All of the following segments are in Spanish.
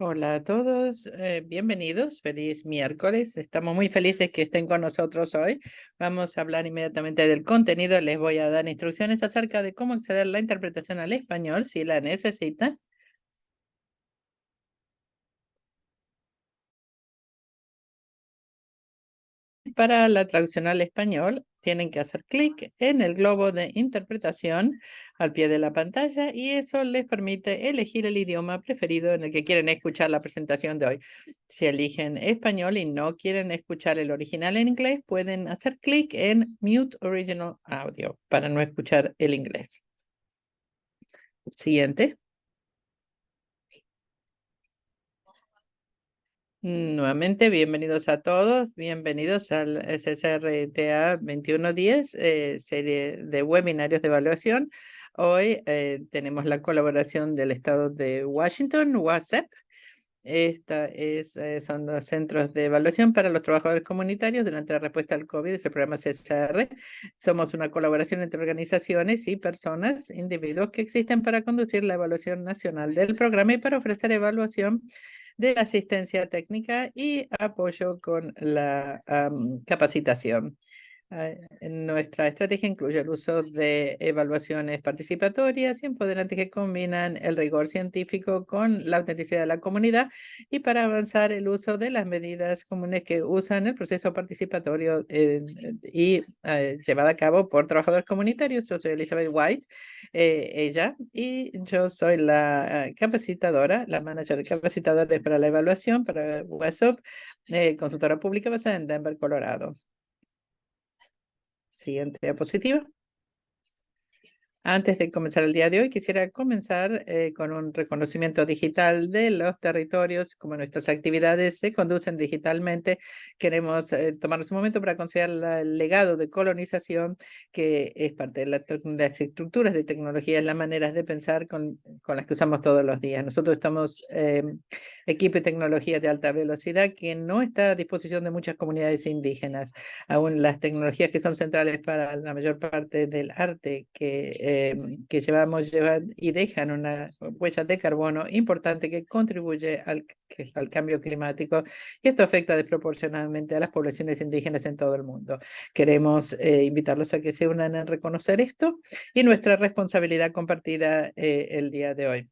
Hola a todos, bienvenidos, feliz miércoles. Estamos muy felices que estén con nosotros hoy. Vamos a hablar inmediatamente del contenido. Les voy a dar instrucciones acerca de cómo acceder a la interpretación al español si la necesitan. Para la traducción al español, tienen que hacer clic en el globo de interpretación al pie de la pantalla y eso les permite elegir el idioma preferido en el que quieren escuchar la presentación de hoy. Si eligen español y no quieren escuchar el original en inglés, pueden hacer clic en Mute Original Audio para no escuchar el inglés. Siguiente. Nuevamente, bienvenidos a todos, bienvenidos al SSRTA 2110, serie de webinarios de evaluación. Hoy tenemos la colaboración del estado de Washington, WhatsApp. Son los centros de evaluación para los trabajadores comunitarios durante la respuesta al COVID, es el programa CSR. Somos una colaboración entre organizaciones y personas, individuos que existen para conducir la evaluación nacional del programa y para ofrecer evaluación de asistencia técnica y apoyo con la capacitación. Nuestra estrategia incluye el uso de evaluaciones participatorias y empoderantes que combinan el rigor científico con la autenticidad de la comunidad y para avanzar el uso de las medidas comunes que usan el proceso participatorio llevada a cabo por trabajadores comunitarios. Yo soy Elizabeth White, ella, y yo soy la capacitadora, la manager de capacitadores para la evaluación para WhatsApp, consultora pública basada en Denver, Colorado. Siguiente diapositiva. Antes de comenzar el día de hoy, quisiera comenzar con un reconocimiento digital de los territorios, como nuestras actividades se conducen digitalmente. Queremos tomarnos un momento para considerar el legado de colonización, que es parte de las estructuras de tecnología, las maneras de pensar con las que usamos todos los días. Nosotros estamos equipo y tecnología de alta velocidad que no está a disposición de muchas comunidades indígenas. Aún las tecnologías que son centrales para la mayor parte del arte que llevan y dejan una huella de carbono importante que contribuye al cambio climático, y esto afecta desproporcionadamente a las poblaciones indígenas en todo el mundo. Queremos invitarlos a que se unan a reconocer esto y nuestra responsabilidad compartida el día de hoy.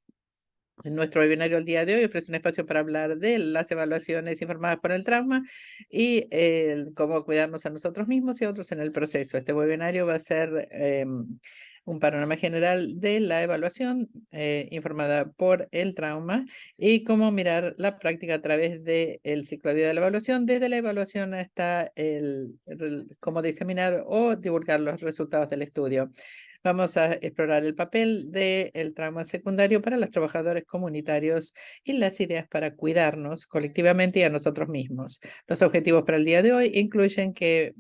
En nuestro webinario el día de hoy ofrece un espacio para hablar de las evaluaciones informadas por el trauma y cómo cuidarnos a nosotros mismos y a otros en el proceso. Este webinario va a ser un panorama general de la evaluación informada por el trauma y cómo mirar la práctica a través del ciclo de vida de la evaluación, desde la evaluación hasta cómo diseminar o divulgar los resultados del estudio. Vamos a explorar el papel del trauma secundario para los trabajadores comunitarios y las ideas para cuidarnos colectivamente y a nosotros mismos. Los objetivos para el día de hoy incluyen que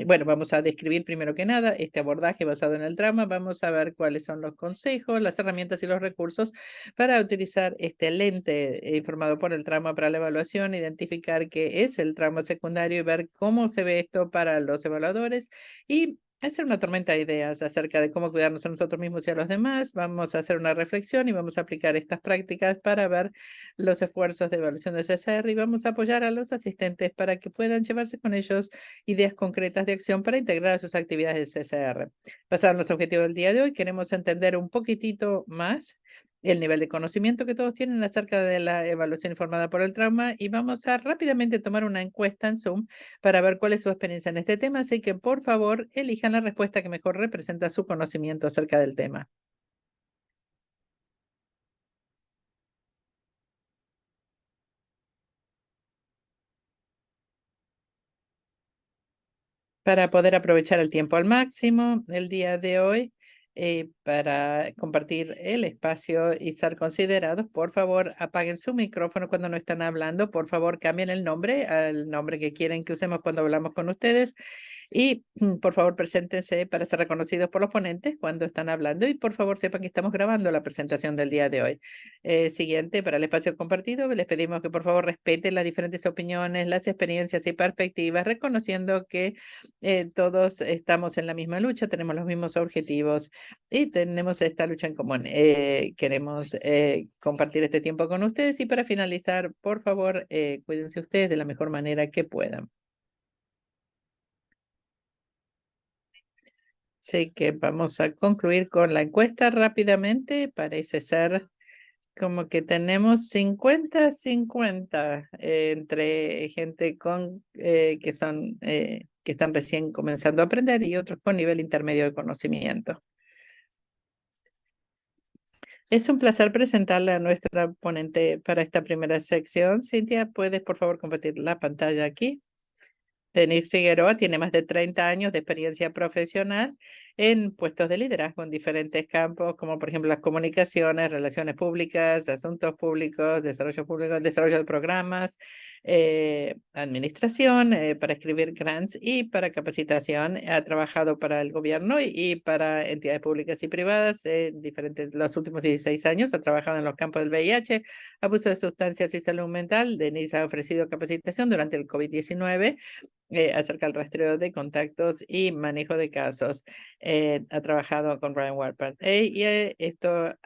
bueno, vamos a describir primero que nada este abordaje basado en el trauma. Vamos a ver cuáles son los consejos, las herramientas y los recursos para utilizar este lente informado por el trauma para la evaluación, identificar qué es el trauma secundario y ver cómo se ve esto para los evaluadores y hacer una tormenta de ideas acerca de cómo cuidarnos a nosotros mismos y a los demás. Vamos a hacer una reflexión y vamos a aplicar estas prácticas para ver los esfuerzos de evaluación de CSR y vamos a apoyar a los asistentes para que puedan llevarse con ellos ideas concretas de acción para integrar a sus actividades de CSR. Basado en los objetivos del día de hoy, queremos entender un poquitito más el nivel de conocimiento que todos tienen acerca de la evaluación informada por el trauma y vamos a rápidamente tomar una encuesta en Zoom para ver cuál es su experiencia en este tema, así que por favor elijan la respuesta que mejor representa su conocimiento acerca del tema. Para poder aprovechar el tiempo al máximo el día de hoy, para compartir el espacio y ser considerados, por favor, apaguen su micrófono cuando no están hablando. Por favor, cambien el nombre al nombre que quieren que usemos cuando hablamos con ustedes. Y por favor, preséntense para ser reconocidos por los ponentes cuando están hablando y por favor sepan que estamos grabando la presentación del día de hoy. Siguiente, para el espacio compartido, les pedimos que por favor respeten las diferentes opiniones, las experiencias y perspectivas, reconociendo que todos estamos en la misma lucha, tenemos los mismos objetivos y tenemos esta lucha en común. Queremos compartir este tiempo con ustedes y para finalizar, por favor, cuídense ustedes de la mejor manera que puedan. Así que vamos a concluir con la encuesta rápidamente. Parece ser como que tenemos 50-50 entre gente que son que están recién comenzando a aprender y otros con nivel intermedio de conocimiento. Es un placer presentarle a nuestra ponente para esta primera sección. Cintia, ¿puedes por favor compartir la pantalla aquí? Denise Figueroa tiene más de 30 años de experiencia profesional en puestos de liderazgo en diferentes campos, como por ejemplo las comunicaciones, relaciones públicas, asuntos públicos, desarrollo de programas, administración, para escribir grants y para capacitación. Ha trabajado para el gobierno y para entidades públicas y privadas en los últimos 16 años. Ha trabajado en los campos del VIH, abuso de sustancias y salud mental. Denise ha ofrecido capacitación durante el COVID-19 acerca del rastreo de contactos y manejo de casos. Ha trabajado con Ryan Warpart y está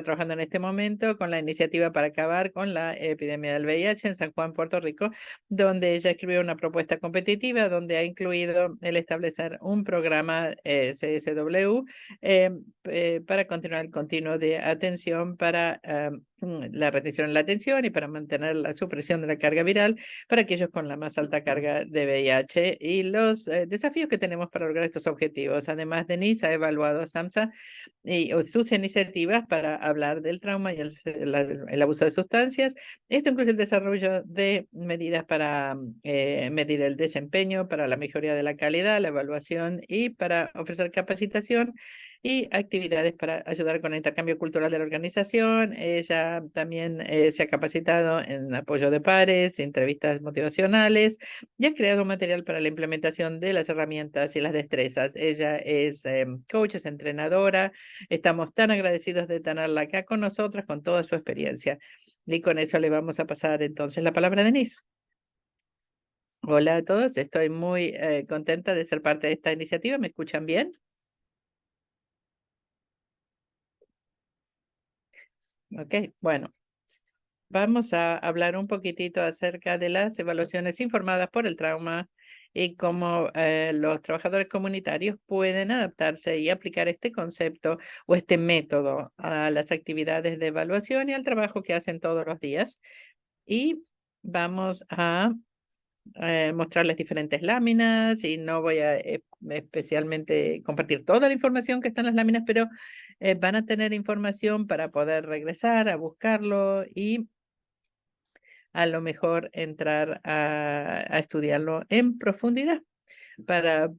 trabajando en este momento con la iniciativa para acabar con la epidemia del VIH en San Juan, Puerto Rico, donde ella escribió una propuesta competitiva donde ha incluido el establecer un programa CSW para continuar el continuo de atención para la retención en la atención y para mantener la supresión de la carga viral para aquellos con la más alta carga de VIH y los desafíos que tenemos para lograr estos objetivos. Además, Denise ha evaluado a SAMHSA y sus iniciativas para hablar del trauma y el abuso de sustancias. Esto incluye el desarrollo de medidas para medir el desempeño, para la mejoría de la calidad, la evaluación y para ofrecer capacitación y actividades para ayudar con el intercambio cultural de la organización. Ella también se ha capacitado en apoyo de pares, entrevistas motivacionales y ha creado material para la implementación de las herramientas y las destrezas. Ella es coach, es entrenadora. Estamos tan agradecidos de tenerla acá con nosotros, con toda su experiencia. Y con eso le vamos a pasar entonces la palabra a Denise. Hola a todos, estoy muy contenta de ser parte de esta iniciativa. ¿Me escuchan bien? Ok, bueno. Vamos a hablar un poquitito acerca de las evaluaciones informadas por el trauma y cómo los trabajadores comunitarios pueden adaptarse y aplicar este concepto o este método a las actividades de evaluación y al trabajo que hacen todos los días. Y vamos a mostrarles diferentes láminas y no voy a especialmente compartir toda la información que está en las láminas, pero van a tener información para poder regresar a buscarlo y a lo mejor entrar a estudiarlo en profundidad. Para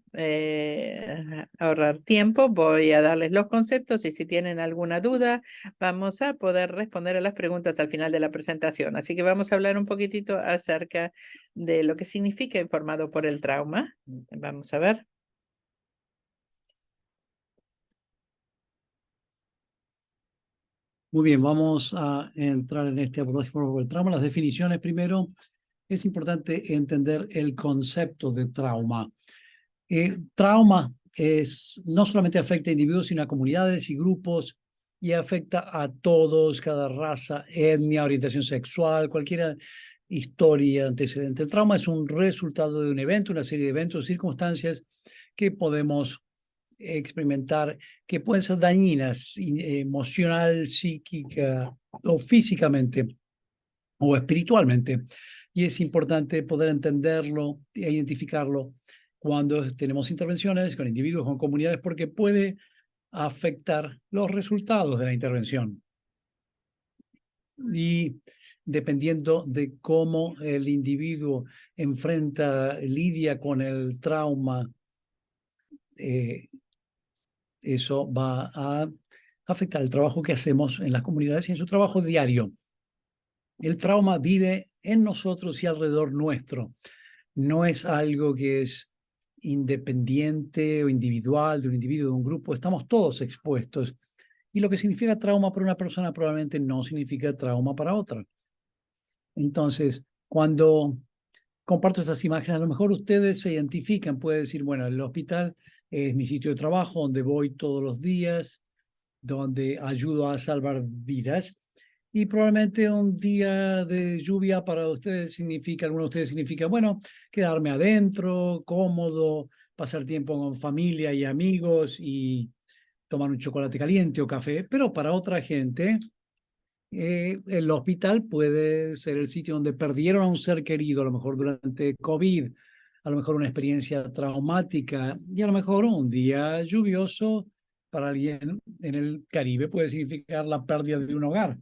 ahorrar tiempo, voy a darles los conceptos y si tienen alguna duda, vamos a poder responder a las preguntas al final de la presentación. Así que vamos a hablar un poquitito acerca de lo que significa informado por el trauma. Vamos a ver. Muy bien, vamos a entrar en este abordaje por el trauma. Las definiciones primero. Es importante entender el concepto de trauma. Trauma no solamente afecta a individuos, sino a comunidades y grupos y afecta a todos, cada raza, etnia, orientación sexual, cualquier historia, antecedente. El trauma es un resultado de un evento, una serie de eventos, circunstancias que podemos experimentar que pueden ser dañinas emocional, psíquica o físicamente o espiritualmente. Y es importante poder entenderlo e identificarlo cuando tenemos intervenciones con individuos, con comunidades, porque puede afectar los resultados de la intervención. Y dependiendo de cómo el individuo lidia con el trauma, eso va a afectar el trabajo que hacemos en las comunidades y en su trabajo diario. El trauma vive en nosotros y alrededor nuestro. No es algo que es independiente o individual, de un individuo, de un grupo, estamos todos expuestos. Y lo que significa trauma para una persona probablemente no significa trauma para otra. Entonces, cuando comparto estas imágenes, a lo mejor ustedes se identifican, puede decir, bueno, el hospital es mi sitio de trabajo, donde voy todos los días, donde ayudo a salvar vidas. Y probablemente un día de lluvia para ustedes significa, algunos de ustedes significa, bueno, quedarme adentro, cómodo, pasar tiempo con familia y amigos y tomar un chocolate caliente o café. Pero para otra gente, el hospital puede ser el sitio donde perdieron a un ser querido, a lo mejor durante COVID, a lo mejor una experiencia traumática y a lo mejor un día lluvioso para alguien en el Caribe puede significar la pérdida de un hogar.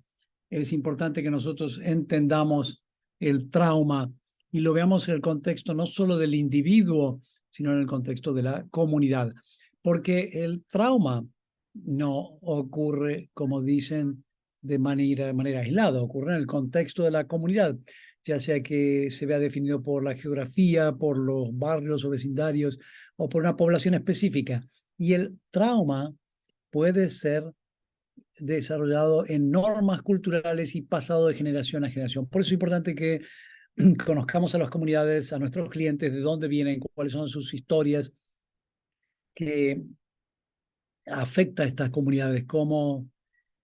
Es importante que nosotros entendamos el trauma y lo veamos en el contexto no solo del individuo, sino en el contexto de la comunidad. Porque el trauma no ocurre, como dicen, de manera aislada, ocurre en el contexto de la comunidad, ya sea que se vea definido por la geografía, por los barrios o vecindarios o por una población específica. Y el trauma puede ser desarrollado en normas culturales y pasado de generación a generación. Por eso es importante que conozcamos a las comunidades, a nuestros clientes, de dónde vienen, cuáles son sus historias, que afecta a estas comunidades, cómo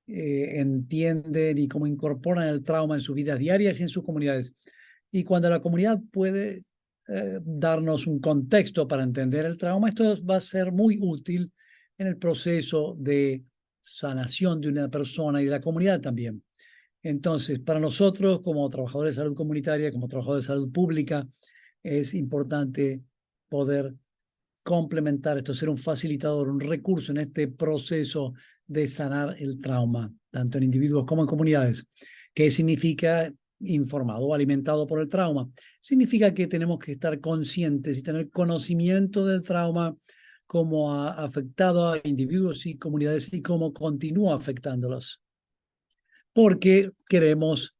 entienden y cómo incorporan el trauma en sus vidas diarias y en sus comunidades. Y cuando la comunidad puede darnos un contexto para entender el trauma, esto va a ser muy útil en el proceso de sanación de una persona y de la comunidad también. Entonces, para nosotros como trabajadores de salud comunitaria, como trabajadores de salud pública, es importante poder complementar esto, ser un facilitador, un recurso en este proceso de sanar el trauma, tanto en individuos como en comunidades. ¿Qué significa informado o alimentado por el trauma? Significa que tenemos que estar conscientes y tener conocimiento del trauma, cómo ha afectado a individuos y comunidades y cómo continúa afectándolos. Porque queremos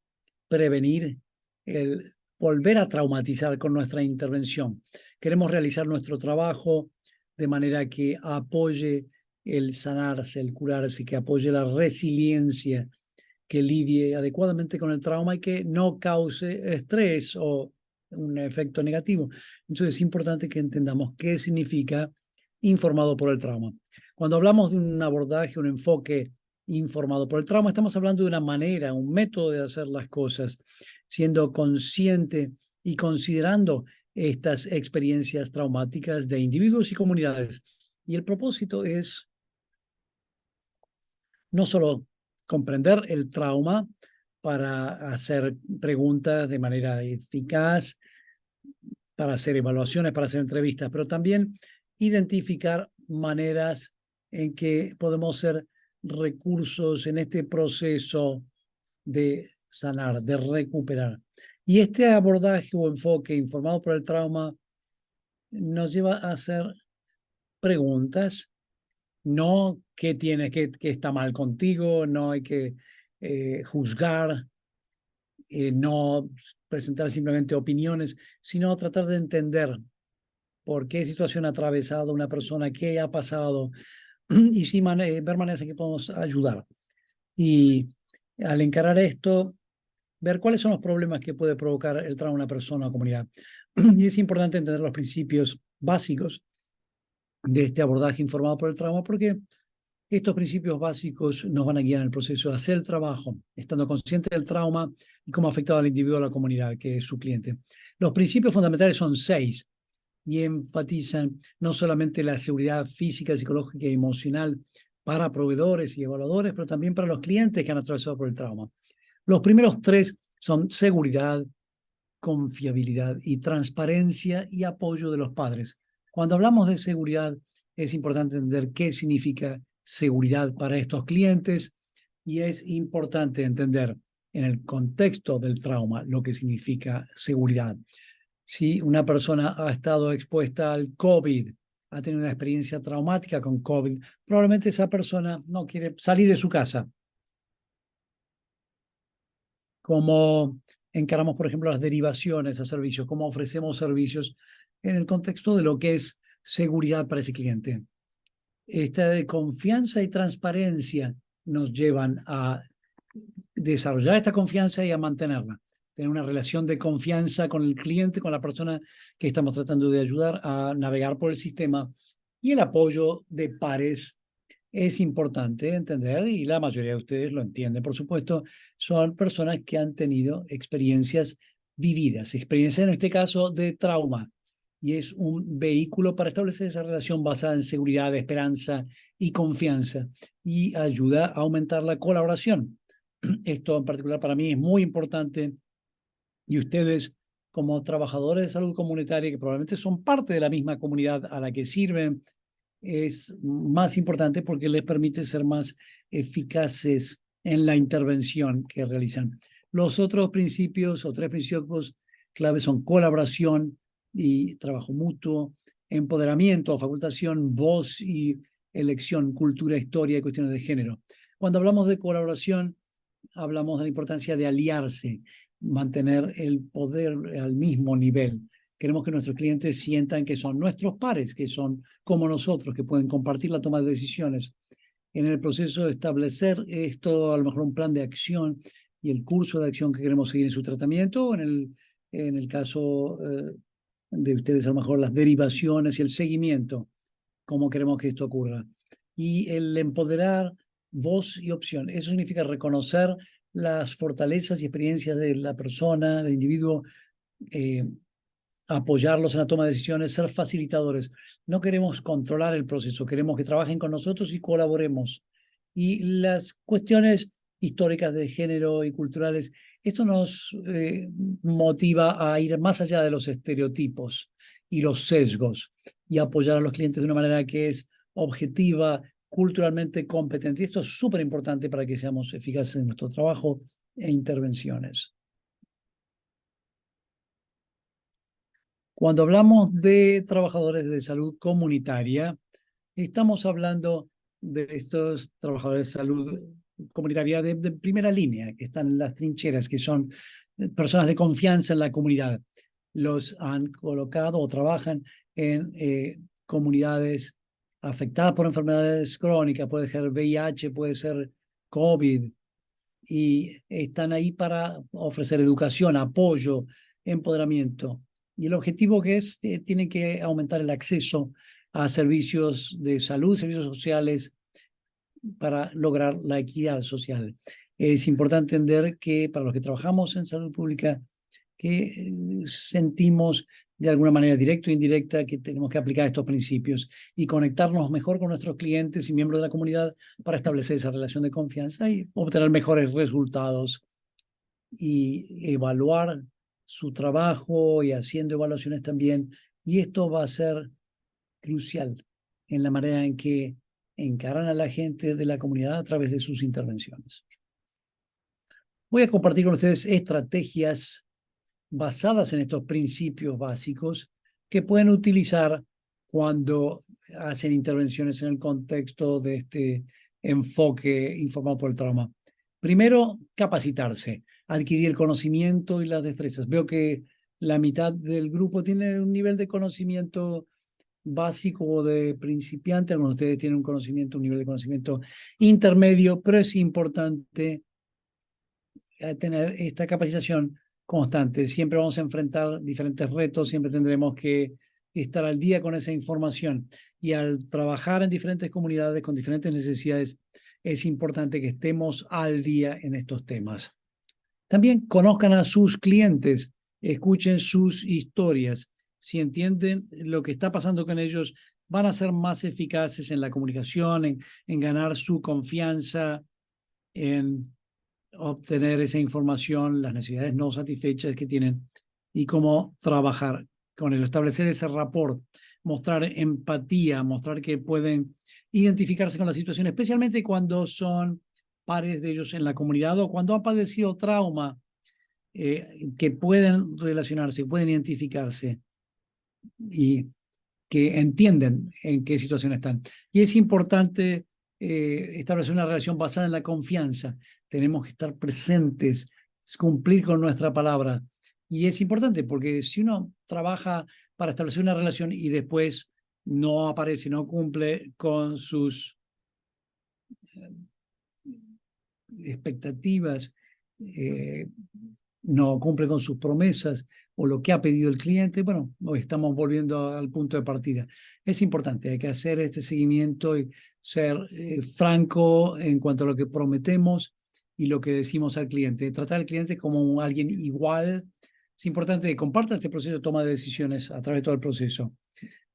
prevenir el volver a traumatizar con nuestra intervención. Queremos realizar nuestro trabajo de manera que apoye el sanarse, el curarse, que apoye la resiliencia, que lidie adecuadamente con el trauma y que no cause estrés o un efecto negativo. Entonces es importante que entendamos qué significa informado por el trauma. Cuando hablamos de un abordaje, un enfoque informado por el trauma, estamos hablando de una manera, un método de hacer las cosas, siendo consciente y considerando estas experiencias traumáticas de individuos y comunidades. Y el propósito es no solo comprender el trauma para hacer preguntas de manera eficaz, para hacer evaluaciones, para hacer entrevistas, pero también identificar maneras en que podemos ser recursos en este proceso de sanar, de recuperar. Y este abordaje o enfoque informado por el trauma nos lleva a hacer preguntas, no qué tienes, qué está mal contigo, no hay que juzgar, no presentar simplemente opiniones, sino tratar de entender por qué situación ha atravesado una persona, qué ha pasado, y sí ver maneras en que podemos ayudar. Y al encarar esto, ver cuáles son los problemas que puede provocar el trauma a una persona o comunidad. Y es importante entender los principios básicos de este abordaje informado por el trauma, porque estos principios básicos nos van a guiar en el proceso de hacer el trabajo, estando consciente del trauma y cómo ha afectado al individuo o a la comunidad, que es su cliente. Los principios fundamentales son 6 y enfatizan no solamente la seguridad física, psicológica y emocional para proveedores y evaluadores, pero también para los clientes que han atravesado por el trauma. Los primeros 3 son seguridad, confiabilidad y transparencia y apoyo de los padres. Cuando hablamos de seguridad, es importante entender qué significa seguridad para estos clientes y es importante entender en el contexto del trauma lo que significa seguridad. Si una persona ha estado expuesta al COVID, ha tenido una experiencia traumática con COVID, probablemente esa persona no quiere salir de su casa. Cómo encaramos, por ejemplo, las derivaciones a servicios, cómo ofrecemos servicios en el contexto de lo que es seguridad para ese cliente. Esta de confianza y transparencia nos llevan a desarrollar esta confianza y a mantenerla. Tener una relación de confianza con el cliente, con la persona que estamos tratando de ayudar a navegar por el sistema. Y el apoyo de pares es importante entender, y la mayoría de ustedes lo entienden, por supuesto, son personas que han tenido experiencias vividas, experiencias en este caso de trauma, y es un vehículo para establecer esa relación basada en seguridad, esperanza y confianza, y ayuda a aumentar la colaboración. Esto en particular para mí es muy importante, y ustedes como trabajadores de salud comunitaria, que probablemente son parte de la misma comunidad a la que sirven, es más importante porque les permite ser más eficaces en la intervención que realizan. Los otros principios o 3 principios clave son colaboración y trabajo mutuo, empoderamiento o facultación, voz y elección, cultura, historia y cuestiones de género. Cuando hablamos de colaboración, hablamos de la importancia de aliarse, mantener el poder al mismo nivel. Queremos que nuestros clientes sientan que son nuestros pares, que son como nosotros, que pueden compartir la toma de decisiones. En el proceso de establecer esto, a lo mejor un plan de acción y el curso de acción que queremos seguir en su tratamiento, o en el caso de ustedes, a lo mejor las derivaciones y el seguimiento, cómo queremos que esto ocurra. Y el empoderar voz y opción. Eso significa reconocer las fortalezas y experiencias de la persona, del individuo, apoyarlos en la toma de decisiones, ser facilitadores. No queremos controlar el proceso, queremos que trabajen con nosotros y colaboremos. Y las cuestiones históricas de género y culturales, esto nos motiva a ir más allá de los estereotipos y los sesgos y apoyar a los clientes de una manera que es objetiva, culturalmente competente. Y esto es súper importante para que seamos eficaces en nuestro trabajo e intervenciones. Cuando hablamos de trabajadores de salud comunitaria, estamos hablando de estos trabajadores de salud comunitaria de primera línea, que están en las trincheras, que son personas de confianza en la comunidad. Los han colocado o trabajan en comunidades afectadas por enfermedades crónicas, puede ser VIH, puede ser COVID, y están ahí para ofrecer educación, apoyo, empoderamiento. Y el objetivo que es, tiene que aumentar el acceso a servicios de salud, servicios sociales, para lograr la equidad social. Es importante entender que para los que trabajamos en salud pública, que sentimos de alguna manera directa o indirecta que tenemos que aplicar estos principios y conectarnos mejor con nuestros clientes y miembros de la comunidad para establecer esa relación de confianza y obtener mejores resultados y evaluar su trabajo y haciendo evaluaciones también. Y esto va a ser crucial en la manera en que encaran a la gente de la comunidad a través de sus intervenciones. Voy a compartir con ustedes estrategias basadas en estos principios básicos que pueden utilizar cuando hacen intervenciones en el contexto de este enfoque informado por el trauma. Primero, capacitarse, adquirir el conocimiento y las destrezas. Veo que la mitad del grupo tiene un nivel de conocimiento básico o de principiante. Algunos de ustedes tienen un nivel de conocimiento intermedio, pero es importante tener esta capacitación constante. Siempre vamos a enfrentar diferentes retos, siempre tendremos que estar al día con esa información. Y al trabajar en diferentes comunidades con diferentes necesidades, es importante que estemos al día en estos temas. También conozcan a sus clientes, escuchen sus historias. Si entienden lo que está pasando con ellos, van a ser más eficaces en la comunicación, en ganar su confianza, en obtener esa información, las necesidades no satisfechas que tienen y cómo trabajar con ellos, establecer ese rapport, mostrar empatía, mostrar que pueden identificarse con la situación, especialmente cuando son pares de ellos en la comunidad o cuando han padecido trauma, que pueden relacionarse, pueden identificarse y que entienden en qué situación están. Y es importante establecer una relación basada en la confianza. Tenemos que estar presentes, cumplir con nuestra palabra. Y es importante porque si uno trabaja para establecer una relación y después no aparece, no cumple con sus expectativas, no cumple con sus promesas o lo que ha pedido el cliente, bueno, hoy estamos volviendo al punto de partida. Es importante, hay que hacer este seguimiento y ser franco en cuanto a lo que prometemos y lo que decimos al cliente. Tratar al cliente como alguien igual. Es importante que comparta este proceso de toma de decisiones a través de todo el proceso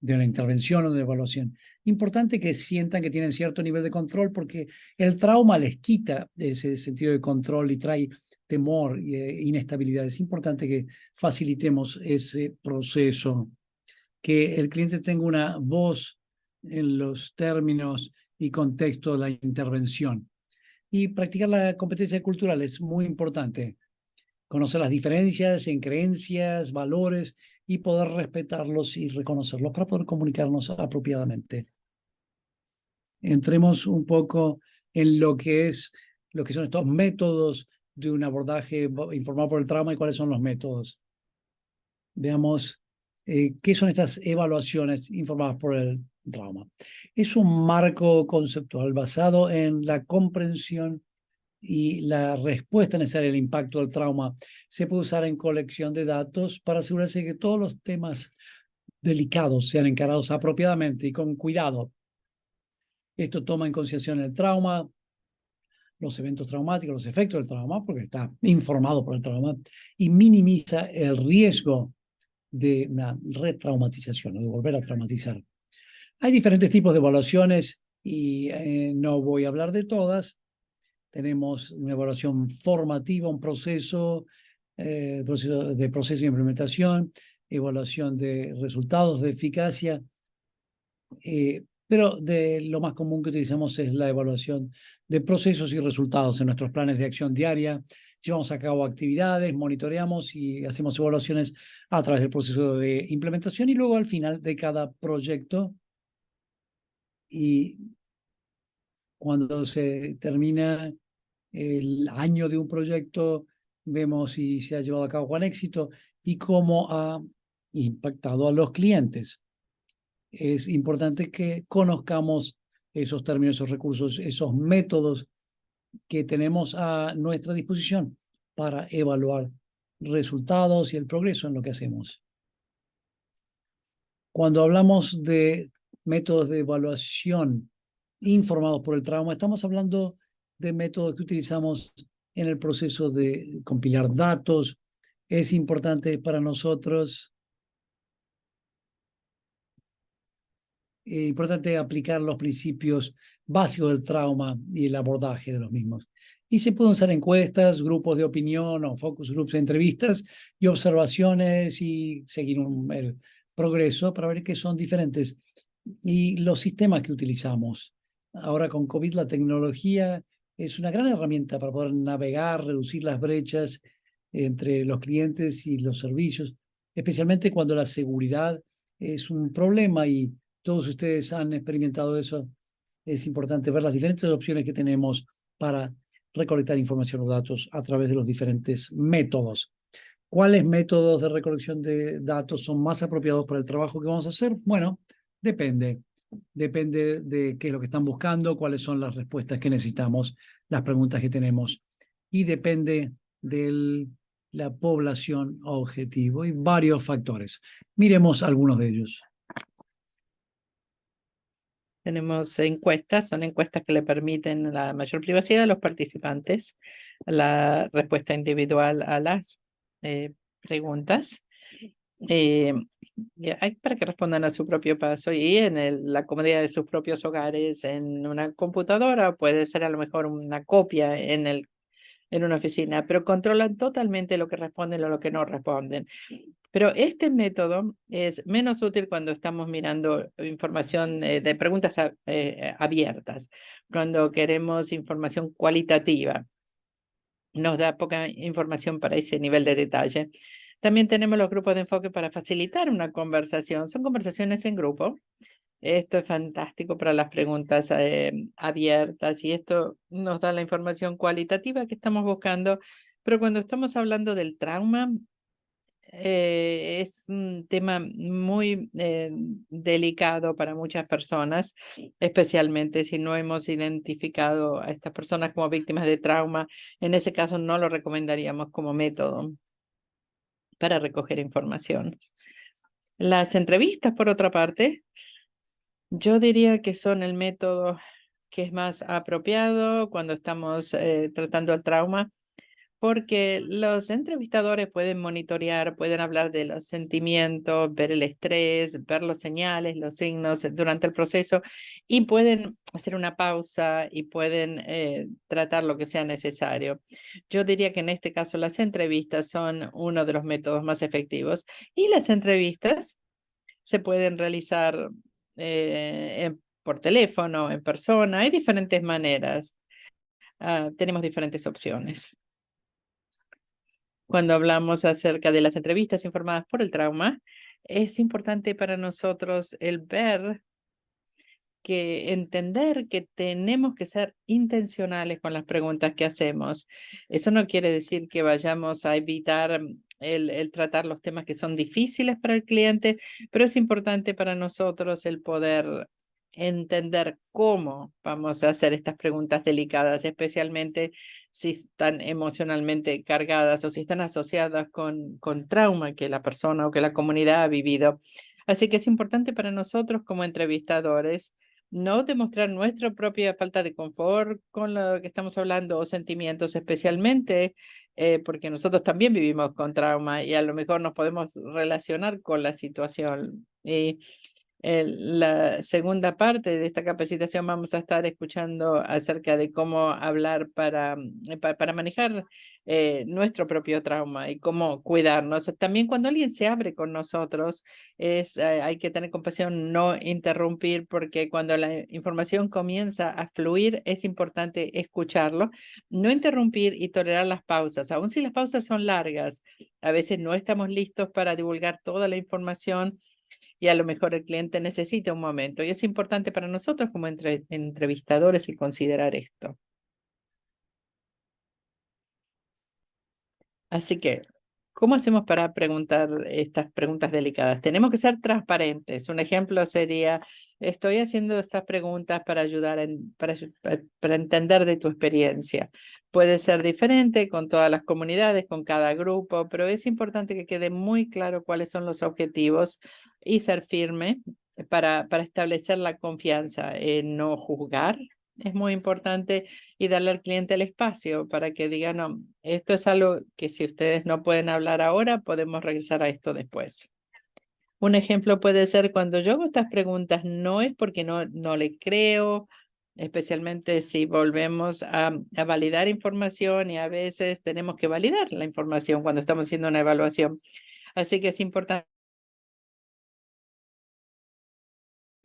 de una intervención o de evaluación. Importante que sientan que tienen cierto nivel de control porque el trauma les quita ese sentido de control y trae temor e inestabilidad. Es importante que facilitemos ese proceso, que el cliente tenga una voz en los términos y contexto de la intervención. Y practicar la competencia cultural es muy importante. Conocer las diferencias en creencias, valores y poder respetarlos y reconocerlos para poder comunicarnos apropiadamente. Entremos un poco en lo que son estos métodos de un abordaje informado por el trauma y cuáles son los métodos. Veamos qué son estas evaluaciones informadas por el trauma. Es un marco conceptual basado en la comprensión y la respuesta necesaria al impacto del trauma. Se puede usar en colección de datos para asegurarse de que todos los temas delicados sean encarados apropiadamente y con cuidado. Esto toma en consideración el trauma, los eventos traumáticos, los efectos del trauma, porque está informado por el trauma, y minimiza el riesgo de una retraumatización o de volver a traumatizar. Hay diferentes tipos de evaluaciones y no voy a hablar de todas. Tenemos una evaluación formativa, un proceso de implementación, evaluación de resultados de eficacia, pero lo más común que utilizamos es la evaluación de procesos y resultados en nuestros planes de acción diaria. Llevamos a cabo actividades, monitoreamos y hacemos evaluaciones a través del proceso de implementación y luego al final de cada proyecto. Y cuando se termina el año de un proyecto, vemos si se ha llevado a cabo con éxito y cómo ha impactado a los clientes. Es importante que conozcamos esos términos, esos recursos, esos métodos que tenemos a nuestra disposición para evaluar resultados y el progreso en lo que hacemos. Cuando hablamos de métodos de evaluación informados por el trauma, estamos hablando de métodos que utilizamos en el proceso de compilar datos. Es importante para nosotros importante aplicar los principios básicos del trauma y el abordaje de los mismos. Y se pueden usar encuestas, grupos de opinión o focus groups, entrevistas y observaciones y seguir el progreso para ver qué son diferentes. Y los sistemas que utilizamos. Ahora con COVID la tecnología es una gran herramienta para poder navegar, reducir las brechas entre los clientes y los servicios, especialmente cuando la seguridad es un problema y todos ustedes han experimentado eso. Es importante ver las diferentes opciones que tenemos para recolectar información o datos a través de los diferentes métodos. ¿Cuáles métodos de recolección de datos son más apropiados para el trabajo que vamos a hacer? Bueno, depende. Depende de qué es lo que están buscando, cuáles son las respuestas que necesitamos, las preguntas que tenemos. Y depende de la población objetivo y varios factores. Miremos algunos de ellos. Tenemos encuestas, son encuestas que le permiten la mayor privacidad a los participantes, la respuesta individual a las preguntas. Hay para que respondan a su propio paso y en la comodidad de sus propios hogares, en una computadora, puede ser a lo mejor una copia en una oficina, pero controlan totalmente lo que responden o lo que no responden. Pero este método es menos útil cuando estamos mirando información de preguntas abiertas, cuando queremos información cualitativa. Nos da poca información para ese nivel de detalle. También tenemos los grupos de enfoque para facilitar una conversación. Son conversaciones en grupo. Esto es fantástico para las preguntas abiertas y esto nos da la información cualitativa que estamos buscando. Pero cuando estamos hablando del trauma, Es un tema muy delicado para muchas personas, especialmente si no hemos identificado a estas personas como víctimas de trauma. En ese caso, no lo recomendaríamos como método para recoger información. Las entrevistas, por otra parte, yo diría que son el método que es más apropiado cuando estamos tratando el trauma, porque los entrevistadores pueden monitorear, pueden hablar de los sentimientos, ver el estrés, ver los señales, los signos durante el proceso y pueden hacer una pausa y pueden tratar lo que sea necesario. Yo diría que en este caso las entrevistas son uno de los métodos más efectivos y las entrevistas se pueden realizar por teléfono, en persona, hay diferentes maneras. Tenemos diferentes opciones. Cuando hablamos acerca de las entrevistas informadas por el trauma, es importante para nosotros el entender que tenemos que ser intencionales con las preguntas que hacemos. Eso no quiere decir que vayamos a evitar el tratar los temas que son difíciles para el cliente, pero es importante para nosotros el poder entender cómo vamos a hacer estas preguntas delicadas, especialmente si están emocionalmente cargadas o si están asociadas con trauma que la persona o que la comunidad ha vivido. Así que es importante para nosotros como entrevistadores no demostrar nuestra propia falta de confort con lo que estamos hablando o sentimientos, especialmente porque nosotros también vivimos con trauma y a lo mejor nos podemos relacionar con la situación. Y la segunda parte de esta capacitación vamos a estar escuchando acerca de cómo hablar para manejar nuestro propio trauma y cómo cuidarnos. También cuando alguien se abre con nosotros, hay que tener compasión, no interrumpir, porque cuando la información comienza a fluir, es importante escucharlo, no interrumpir y tolerar las pausas. Aun si las pausas son largas, a veces no estamos listos para divulgar toda la información y a lo mejor el cliente necesita un momento. Y es importante para nosotros como entrevistadores el considerar esto. Así que, ¿cómo hacemos para preguntar estas preguntas delicadas? Tenemos que ser transparentes. Un ejemplo sería, estoy haciendo estas preguntas para ayudar, para entender de tu experiencia. Puede ser diferente con todas las comunidades, con cada grupo, pero es importante que quede muy claro cuáles son los objetivos y ser firme para establecer la confianza en no juzgar. Es muy importante y darle al cliente el espacio para que diga, no, esto es algo que si ustedes no pueden hablar ahora, podemos regresar a esto después. Un ejemplo puede ser cuando yo hago estas preguntas, no es porque no le creo, especialmente si volvemos a validar información y a veces tenemos que validar la información cuando estamos haciendo una evaluación. Así que es importante.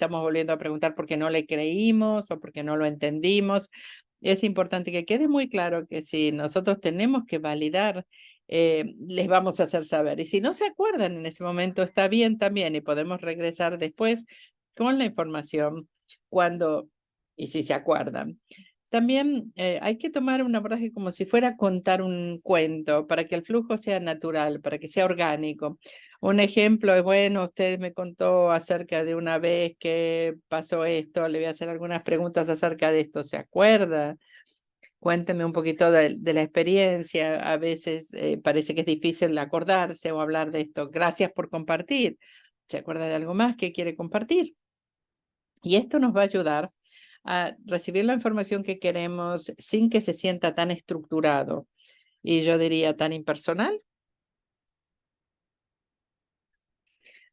Estamos volviendo a preguntar por qué no le creímos o porque no lo entendimos. Es importante que quede muy claro que si nosotros tenemos que validar, les vamos a hacer saber. Y si no se acuerdan en ese momento, está bien también y podemos regresar después con la información cuando y si se acuerdan. También hay que tomar un abordaje como si fuera a contar un cuento para que el flujo sea natural, para que sea orgánico. Un ejemplo es, bueno, usted me contó acerca de una vez que pasó esto, le voy a hacer algunas preguntas acerca de esto, ¿se acuerda? Cuénteme un poquito de la experiencia. A veces parece que es difícil acordarse o hablar de esto. Gracias por compartir. ¿Se acuerda de algo más que quiere compartir? Y esto nos va a ayudar a recibir la información que queremos sin que se sienta tan estructurado y yo diría tan impersonal.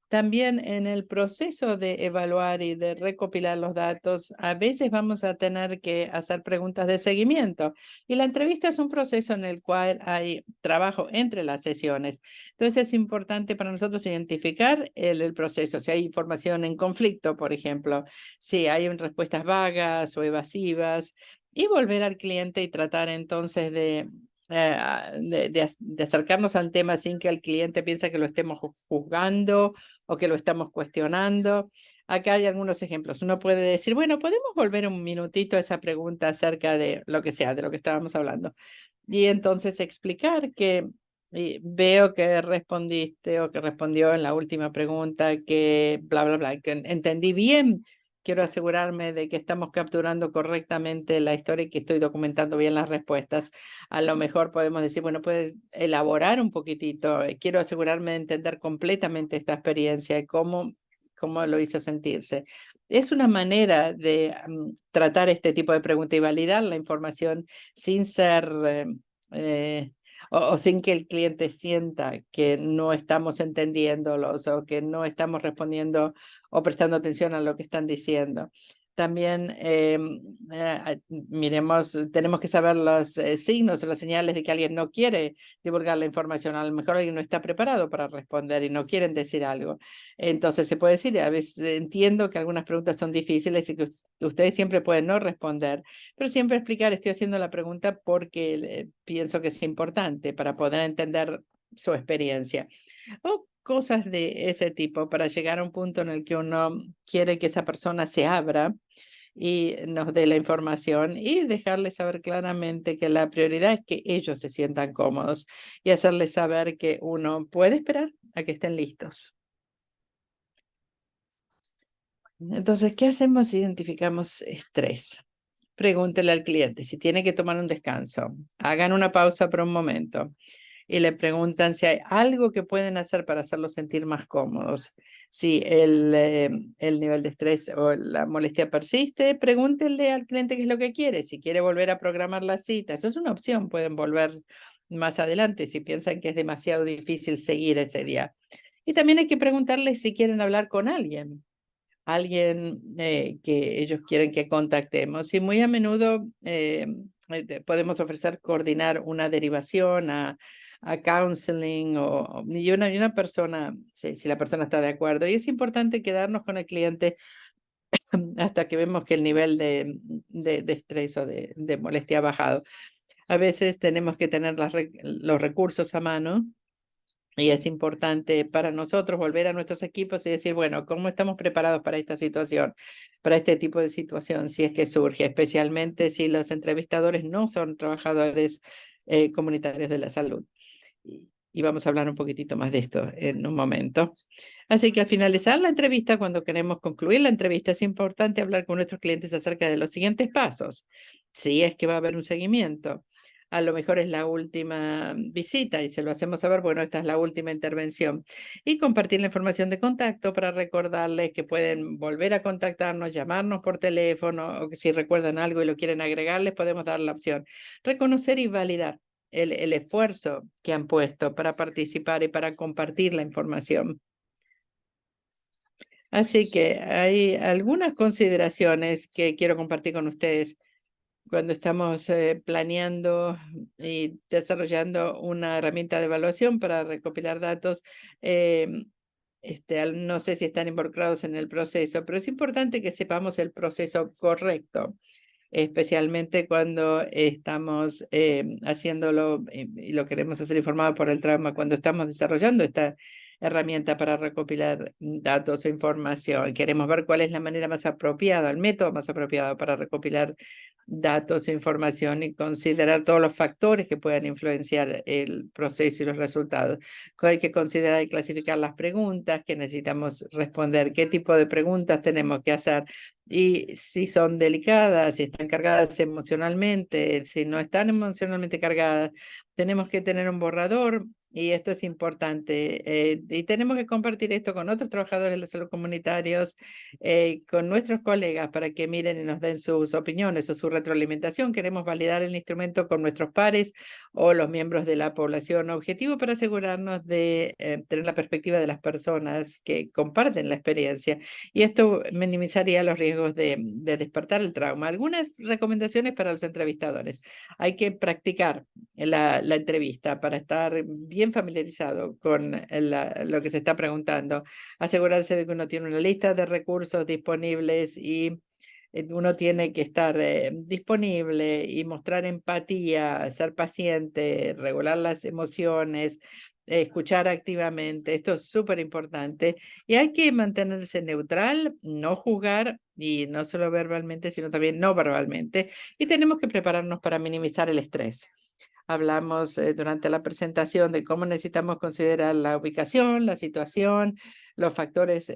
También en el proceso de evaluar y de recopilar los datos, a veces vamos a tener que hacer preguntas de seguimiento. Y la entrevista es un proceso en el cual hay trabajo entre las sesiones. Entonces es importante para nosotros identificar el proceso. Si hay información en conflicto, por ejemplo, si hay respuestas vagas o evasivas, y volver al cliente y tratar entonces de acercarnos al tema sin que el cliente piense que lo estemos juzgando o que lo estamos cuestionando. Acá hay algunos ejemplos. Uno puede decir, bueno, podemos volver un minutito a esa pregunta acerca de lo que sea, de lo que estábamos hablando. Y entonces explicar que Y veo que respondiste o que respondió en la última pregunta que bla, bla, bla, que entendí bien. Quiero asegurarme de que estamos capturando correctamente la historia y que estoy documentando bien las respuestas. A lo mejor podemos decir, bueno, puedes elaborar un poquitito. Quiero asegurarme de entender completamente esta experiencia y cómo lo hizo sentirse. Es una manera de tratar este tipo de pregunta y validar la información sin ser o sin que el cliente sienta que no estamos entendiéndolos o que no estamos respondiendo o prestando atención a lo que están diciendo. También miremos, tenemos que saber los signos o las señales de que alguien no quiere divulgar la información. A lo mejor alguien no está preparado para responder y no quieren decir algo. Entonces se puede decir, a veces entiendo que algunas preguntas son difíciles y que ustedes siempre pueden no responder, pero siempre explicar, estoy haciendo la pregunta porque pienso que es importante para poder entender su experiencia. O cosas de ese tipo para llegar a un punto en el que uno quiere que esa persona se abra y nos dé la información y dejarles saber claramente que la prioridad es que ellos se sientan cómodos y hacerles saber que uno puede esperar a que estén listos. Entonces, ¿qué hacemos si identificamos estrés? Pregúntele al cliente si tiene que tomar un descanso. Hagan una pausa por un momento y le preguntan si hay algo que pueden hacer para hacerlos sentir más cómodos. Si el nivel de estrés o la molestia persiste, pregúntenle al cliente qué es lo que quiere. Si quiere volver a programar la cita, eso es una opción. Pueden volver más adelante si piensan que es demasiado difícil seguir ese día. Y también hay que preguntarles si quieren hablar con alguien que ellos quieren que contactemos. Y muy a menudo podemos ofrecer coordinar una derivación a counseling y una persona, si la persona está de acuerdo. Y es importante quedarnos con el cliente hasta que vemos que el nivel de estrés o de molestia ha bajado. A veces tenemos que tener los recursos a mano y es importante para nosotros volver a nuestros equipos y decir, bueno, ¿cómo estamos preparados para esta situación, para este tipo de situación, si es que surge, especialmente si los entrevistadores no son trabajadores comunitarios de la salud? Y vamos a hablar un poquitito más de esto en un momento. Así que al finalizar la entrevista, cuando queremos concluir la entrevista, es importante hablar con nuestros clientes acerca de los siguientes pasos, si es que va a haber un seguimiento. A lo mejor es la última visita y se lo hacemos saber, bueno, esta es la última intervención. Y compartir la información de contacto para recordarles que pueden volver a contactarnos, llamarnos por teléfono o que si recuerdan algo y lo quieren agregar, les podemos dar la opción. Reconocer y validar el esfuerzo que han puesto para participar y para compartir la información. Así que hay algunas consideraciones que quiero compartir con ustedes cuando estamos planeando y desarrollando una herramienta de evaluación para recopilar datos. No sé si están involucrados en el proceso, pero es importante que sepamos el proceso correcto, especialmente cuando estamos haciéndolo y lo queremos hacer informado por el trauma, cuando estamos desarrollando esta herramienta para recopilar datos o información. Queremos ver cuál es la manera más apropiada, el método más apropiado para recopilar datos e información y considerar todos los factores que puedan influenciar el proceso y los resultados. Hay que considerar y clasificar las preguntas que necesitamos responder, qué tipo de preguntas tenemos que hacer y si son delicadas, si están cargadas emocionalmente, si no están emocionalmente cargadas, tenemos que tener un borrador. Y esto es importante. Y tenemos que compartir esto con otros trabajadores de la salud comunitarios, con nuestros colegas para que miren y nos den sus opiniones o su retroalimentación. Queremos validar el instrumento con nuestros pares o los miembros de la población objetivo para asegurarnos de tener la perspectiva de las personas que comparten la experiencia. Y esto minimizaría los riesgos de despertar el trauma. Algunas recomendaciones para los entrevistadores. Hay que practicar la entrevista para estar bien familiarizado con lo que se está preguntando. Asegurarse de que uno tiene una lista de recursos disponibles y uno tiene que estar disponible y mostrar empatía, ser paciente, regular las emociones, escuchar activamente. Esto es súper importante. Y hay que mantenerse neutral, no juzgar y no solo verbalmente, sino también no verbalmente. Y tenemos que prepararnos para minimizar el estrés. Hablamos durante la presentación de cómo necesitamos considerar la ubicación, la situación, los factores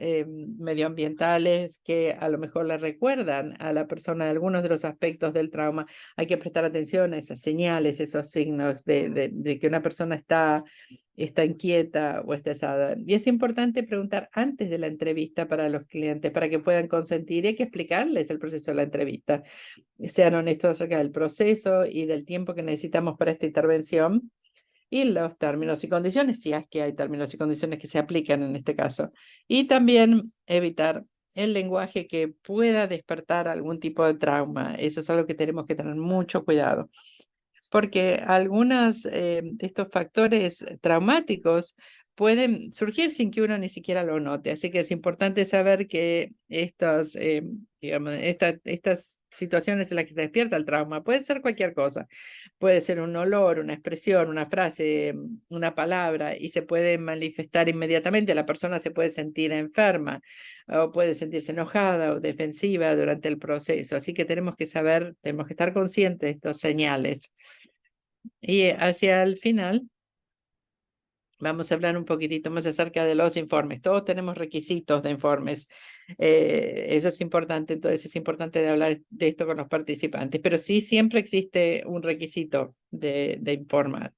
medioambientales que a lo mejor le recuerdan a la persona de algunos de los aspectos del trauma. Hay que prestar atención a esas señales, esos signos de que una persona está inquieta o estresada. Y es importante preguntar antes de la entrevista para los clientes, para que puedan consentir, y hay que explicarles el proceso de la entrevista. Sean honestos acerca del proceso y del tiempo que necesitamos para esta intervención y los términos y condiciones, si es que hay términos y condiciones que se aplican en este caso. Y también evitar el lenguaje que pueda despertar algún tipo de trauma. Eso es algo que tenemos que tener mucho cuidado, porque algunos de estos factores traumáticos pueden surgir sin que uno ni siquiera lo note. Así que es importante saber que digamos, estas situaciones en las que se despierta el trauma pueden ser cualquier cosa. Puede ser un olor, una expresión, una frase, una palabra, y se puede manifestar inmediatamente. La persona se puede sentir enferma o puede sentirse enojada o defensiva durante el proceso. Así que tenemos que saber, tenemos que estar conscientes de estas señales. Y hacia el final vamos a hablar un poquitito más acerca de los informes. Todos tenemos requisitos de informes. Eso es importante, entonces es importante de hablar de esto con los participantes, pero sí siempre existe un requisito de informar.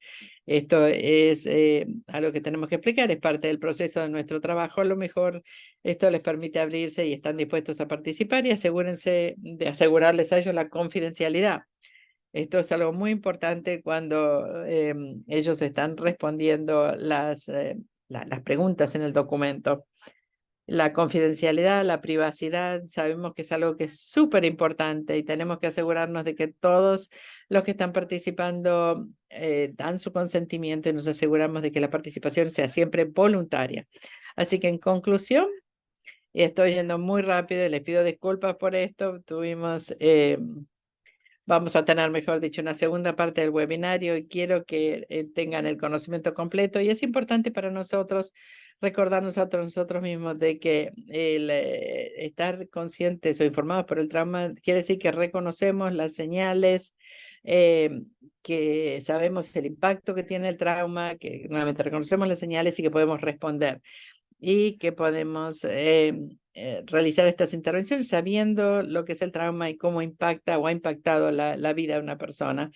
Esto es algo que tenemos que explicar, es parte del proceso de nuestro trabajo. A lo mejor esto les permite abrirse y están dispuestos a participar, y asegúrense de asegurarles a ellos la confidencialidad. Esto es algo muy importante cuando ellos están respondiendo las preguntas en el documento. La confidencialidad, la privacidad, sabemos que es algo que es súper importante, y tenemos que asegurarnos de que todos los que están participando dan su consentimiento, y nos aseguramos de que la participación sea siempre voluntaria. Así que en conclusión, y estoy yendo muy rápido y les pido disculpas por esto, vamos a tener, mejor dicho, una segunda parte del webinario, y quiero que tengan el conocimiento completo. Y es importante para nosotros recordarnos a nosotros mismos de que el estar conscientes o informados por el trauma quiere decir que reconocemos las señales, eh, que sabemos el impacto que tiene el trauma, que nuevamente reconocemos las señales y que podemos responder, y que podemos realizar estas intervenciones sabiendo lo que es el trauma y cómo impacta o ha impactado la vida de una persona.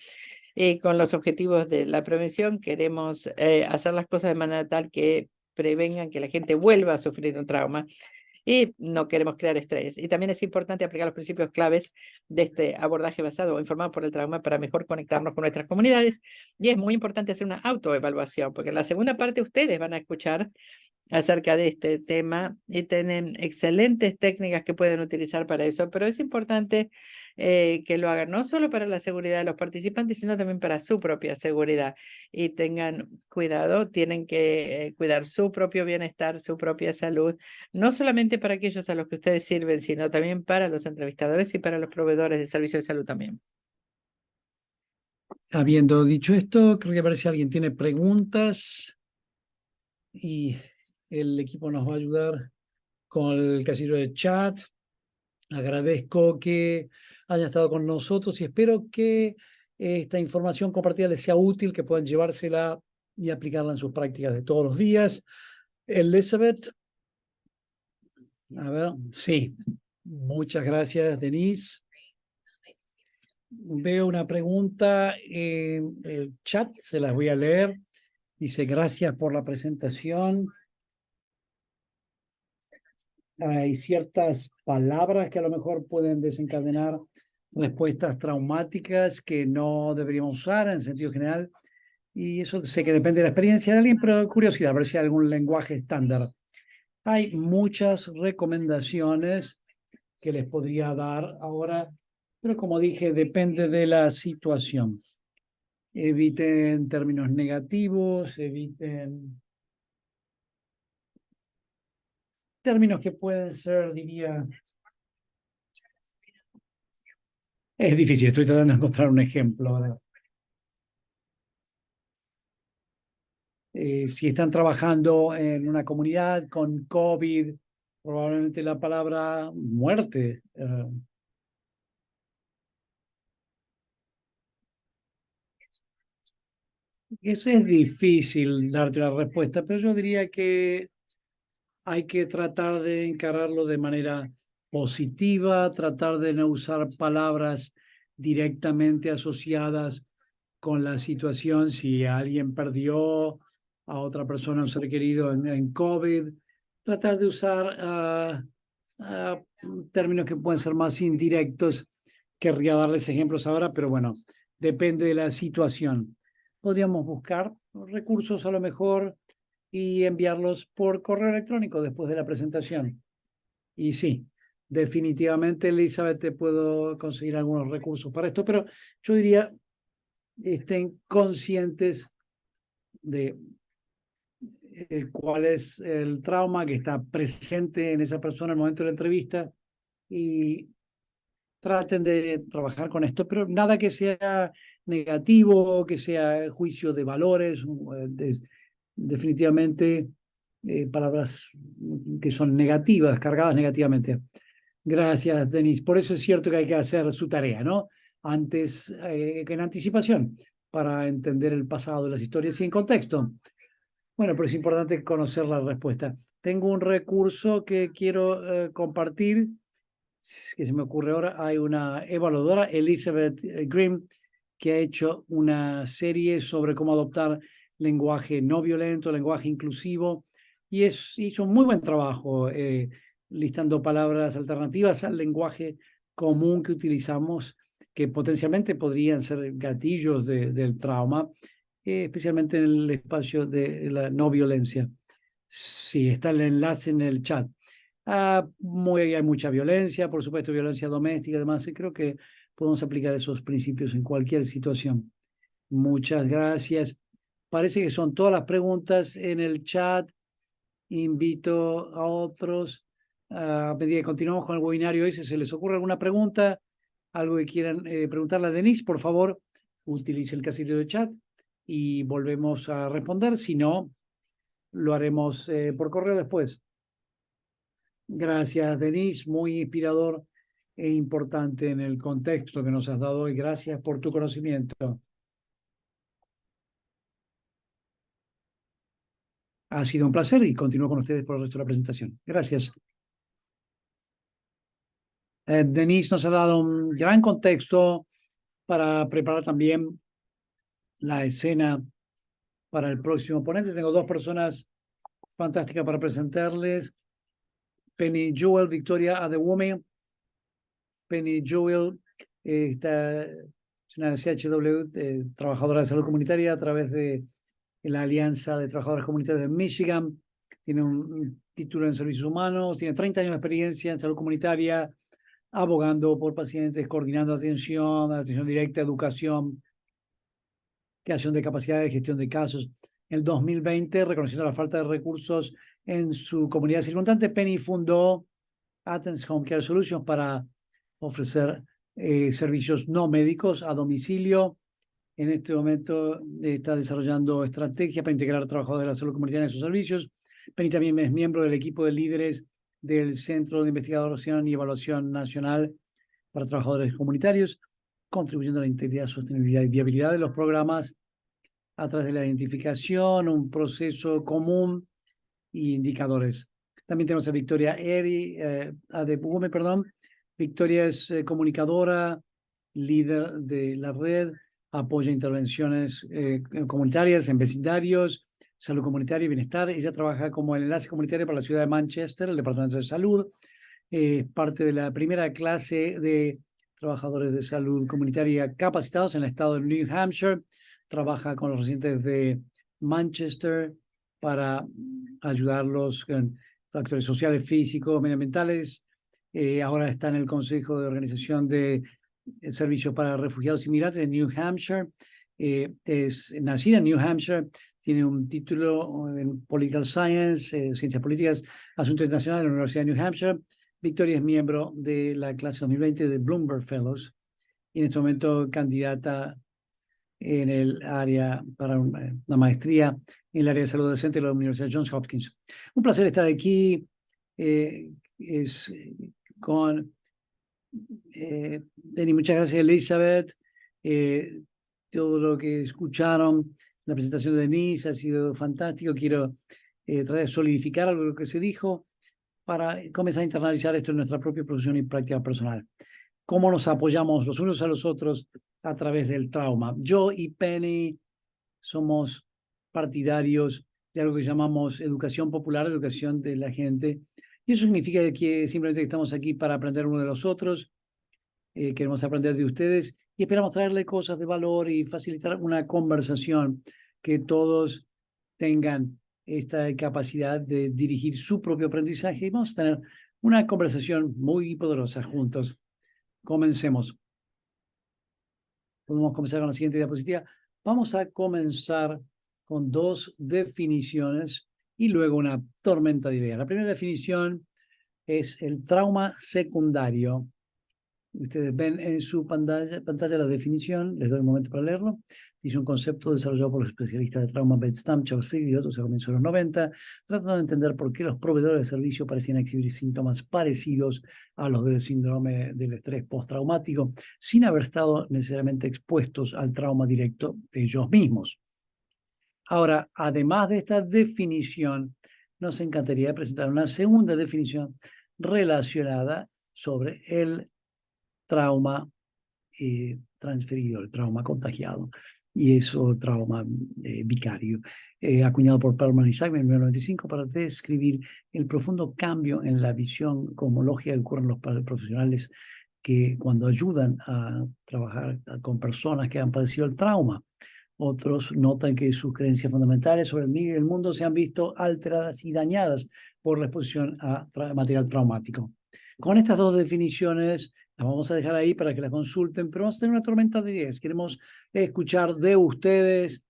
Y con los objetivos de la prevención queremos hacer las cosas de manera tal que prevengan que la gente vuelva a sufrir un trauma, y no queremos crear estrés. Y también es importante aplicar los principios claves de este abordaje basado o informado por el trauma para mejor conectarnos con nuestras comunidades. Y es muy importante hacer una autoevaluación, porque en la segunda parte ustedes van a escuchar acerca de este tema y tienen excelentes técnicas que pueden utilizar para eso, pero es importante que lo hagan no solo para la seguridad de los participantes, sino también para su propia seguridad. Y tengan cuidado, tienen que cuidar su propio bienestar, su propia salud, no solamente para aquellos a los que ustedes sirven, sino también para los entrevistadores y para los proveedores de servicios de salud también. Habiendo dicho esto, creo que parece que alguien tiene preguntas y el equipo nos va a ayudar con el casillo de chat. Agradezco que hayan estado con nosotros y espero que esta información compartida les sea útil, que puedan llevársela y aplicarla en sus prácticas de todos los días. Elizabeth, a ver, sí, muchas gracias, Denise. Veo una pregunta en el chat, se las voy a leer. Dice, gracias por la presentación. Hay ciertas palabras que a lo mejor pueden desencadenar respuestas traumáticas que no deberíamos usar en sentido general. Y eso sé que depende de la experiencia de alguien, pero curiosidad, a ver si hay algún lenguaje estándar. Hay muchas recomendaciones que les podría dar ahora, pero como dije, depende de la situación. Eviten términos negativos, eviten términos que pueden ser, diría, es difícil, estoy tratando de encontrar un ejemplo ahora. Si están trabajando en una comunidad con COVID, probablemente la palabra muerte. Es difícil darte la respuesta, pero yo diría que hay que tratar de encararlo de manera positiva, tratar de no usar palabras directamente asociadas con la situación. Si alguien perdió a otra persona, un ser querido en COVID, tratar de usar términos que pueden ser más indirectos. Querría darles ejemplos ahora, pero bueno, depende de la situación. Podríamos buscar recursos a lo mejor y enviarlos por correo electrónico después de la presentación. Y sí, definitivamente, Elizabeth, te puedo conseguir algunos recursos para esto, pero yo diría, estén conscientes de cuál es el trauma que está presente en esa persona al momento de la entrevista y traten de trabajar con esto, pero nada que sea negativo, que sea juicio de valores, definitivamente palabras que son negativas, cargadas negativamente. Gracias, Denis. Por eso es cierto que hay que hacer su tarea, ¿no? Antes, que en anticipación, para entender el pasado, las historias y en contexto. Bueno, pero es importante conocer la respuesta. Tengo un recurso que quiero compartir, que se me ocurre ahora. Hay una evaluadora, Elizabeth Grimm, que ha hecho una serie sobre cómo adoptar lenguaje no violento, lenguaje inclusivo, y hizo un muy buen trabajo listando palabras alternativas al lenguaje común que utilizamos, que potencialmente podrían ser gatillos del trauma, especialmente en el espacio de la no violencia. Sí, está el enlace en el chat. Hay mucha violencia, por supuesto, violencia doméstica, además, y creo que podemos aplicar esos principios en cualquier situación. Muchas gracias. Parece que son todas las preguntas en el chat. Invito a otros. A medida que continuamos con el webinario ese, ¿se les ocurre alguna pregunta? ¿Algo que quieran preguntarle a Denise? Por favor, utilice el casillero de chat y volvemos a responder. Si no, lo haremos por correo después. Gracias, Denise. Muy inspirador e importante en el contexto que nos has dado hoy. Gracias por tu conocimiento. Ha sido un placer y continúo con ustedes por el resto de la presentación. Gracias. Denise nos ha dado un gran contexto para preparar también la escena para el próximo ponente. Tengo dos personas fantásticas para presentarles. Penny Jewel, Victoria Adewume. Penny Jewel es una CHW, trabajadora de salud comunitaria a través de la Alianza de Trabajadores Comunitarios de Michigan. Tiene un título en servicios humanos, tiene 30 años de experiencia en salud comunitaria, abogando por pacientes, coordinando atención directa, educación, creación de capacidades, gestión de casos. En el 2020, reconociendo la falta de recursos en su comunidad circundante, Penny fundó Athens Home Care Solutions para ofrecer servicios no médicos a domicilio. En este momento está desarrollando estrategias para integrar a trabajadores de la salud comunitaria en sus servicios. Penny también es miembro del equipo de líderes del Centro de Investigación y Evaluación Nacional para Trabajadores Comunitarios, contribuyendo a la integridad, sostenibilidad y viabilidad de los programas a través de la identificación, un proceso común y indicadores. También tenemos a Victoria Adewume, perdón. Victoria es comunicadora, líder de la red, apoya intervenciones comunitarias en vecindarios, salud comunitaria y bienestar. Ella trabaja como el enlace comunitario para la ciudad de Manchester, el Departamento de Salud. Parte de la primera clase de trabajadores de salud comunitaria capacitados en el estado de New Hampshire. Trabaja con los residentes de Manchester para ayudarlos con factores sociales, físicos, medioambientales. Ahora está en el Consejo de Organización de Servicios para Refugiados y Migrantes de New Hampshire. Es nacida en New Hampshire, tiene un título en Political Science, Ciencias Políticas, Asuntos Internacionales de la Universidad de New Hampshire. Victoria es miembro de la clase 2020 de Bloomberg Fellows y en este momento candidata en el área para una maestría en el área de salud adolescente de la Universidad Johns Hopkins. Un placer estar aquí con Denny. Muchas gracias, Elizabeth. Todo lo que escucharon La presentación de Denise ha sido fantástico. Quiero tratar de solidificar algo de lo que se dijo para comenzar a internalizar esto en nuestra propia profesión y práctica personal. ¿Cómo nos apoyamos los unos a los otros a través del trauma? Yo y Penny somos partidarios de algo que llamamos educación popular, educación de la gente. Y eso significa que simplemente estamos aquí para aprender uno de los otros, queremos aprender de ustedes y esperamos traerle cosas de valor y facilitar una conversación que todos tengan esta capacidad de dirigir su propio aprendizaje y vamos a tener una conversación muy poderosa juntos. Comencemos. Podemos comenzar con la siguiente diapositiva. Vamos a comenzar con dos definiciones y luego una tormenta de ideas. La primera definición es el trauma secundario. Ustedes ven en su pantalla la definición, les doy un momento para leerlo. Dice un concepto desarrollado por los especialistas de trauma Beth Stam, Charles Frick y otros a comienzos de los 90, tratando de entender por qué los proveedores de servicio parecían exhibir síntomas parecidos a los del síndrome del estrés postraumático, sin haber estado necesariamente expuestos al trauma directo de ellos mismos. Ahora, además de esta definición, nos encantaría presentar una segunda definición relacionada sobre el trauma transferido, el trauma contagiado, y eso trauma vicario, acuñado por Perlman y Sackman en 1995 para describir el profundo cambio en la visión cosmológica que ocurre en los profesionales que cuando ayudan a trabajar con personas que han padecido el trauma. Otros notan que sus creencias fundamentales sobre el mundo se han visto alteradas y dañadas por la exposición a material traumático. Con estas dos definiciones, las vamos a dejar ahí para que las consulten, pero vamos a tener una tormenta de ideas. Queremos escuchar de ustedes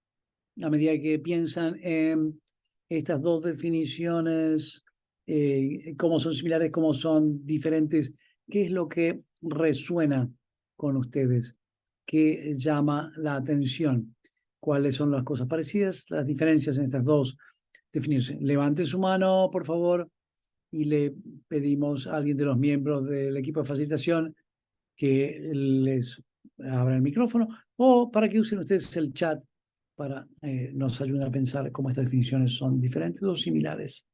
a medida que piensan en estas dos definiciones, cómo son similares, cómo son diferentes, qué es lo que resuena con ustedes, qué llama la atención, cuáles son las cosas parecidas, las diferencias en estas dos definiciones. Levante su mano, por favor, y le pedimos a alguien de los miembros del equipo de facilitación que les abra el micrófono o para que usen ustedes el chat para nos ayuden a pensar cómo estas definiciones son diferentes o similares.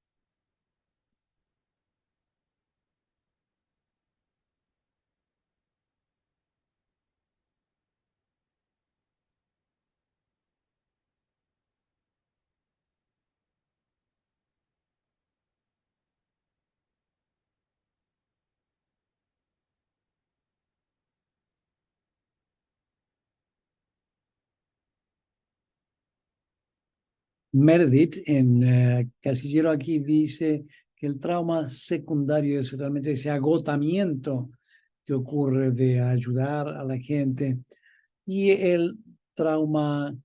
Meredith, en casillero aquí, dice que el trauma secundario es realmente ese agotamiento que ocurre de ayudar a la gente y el trauma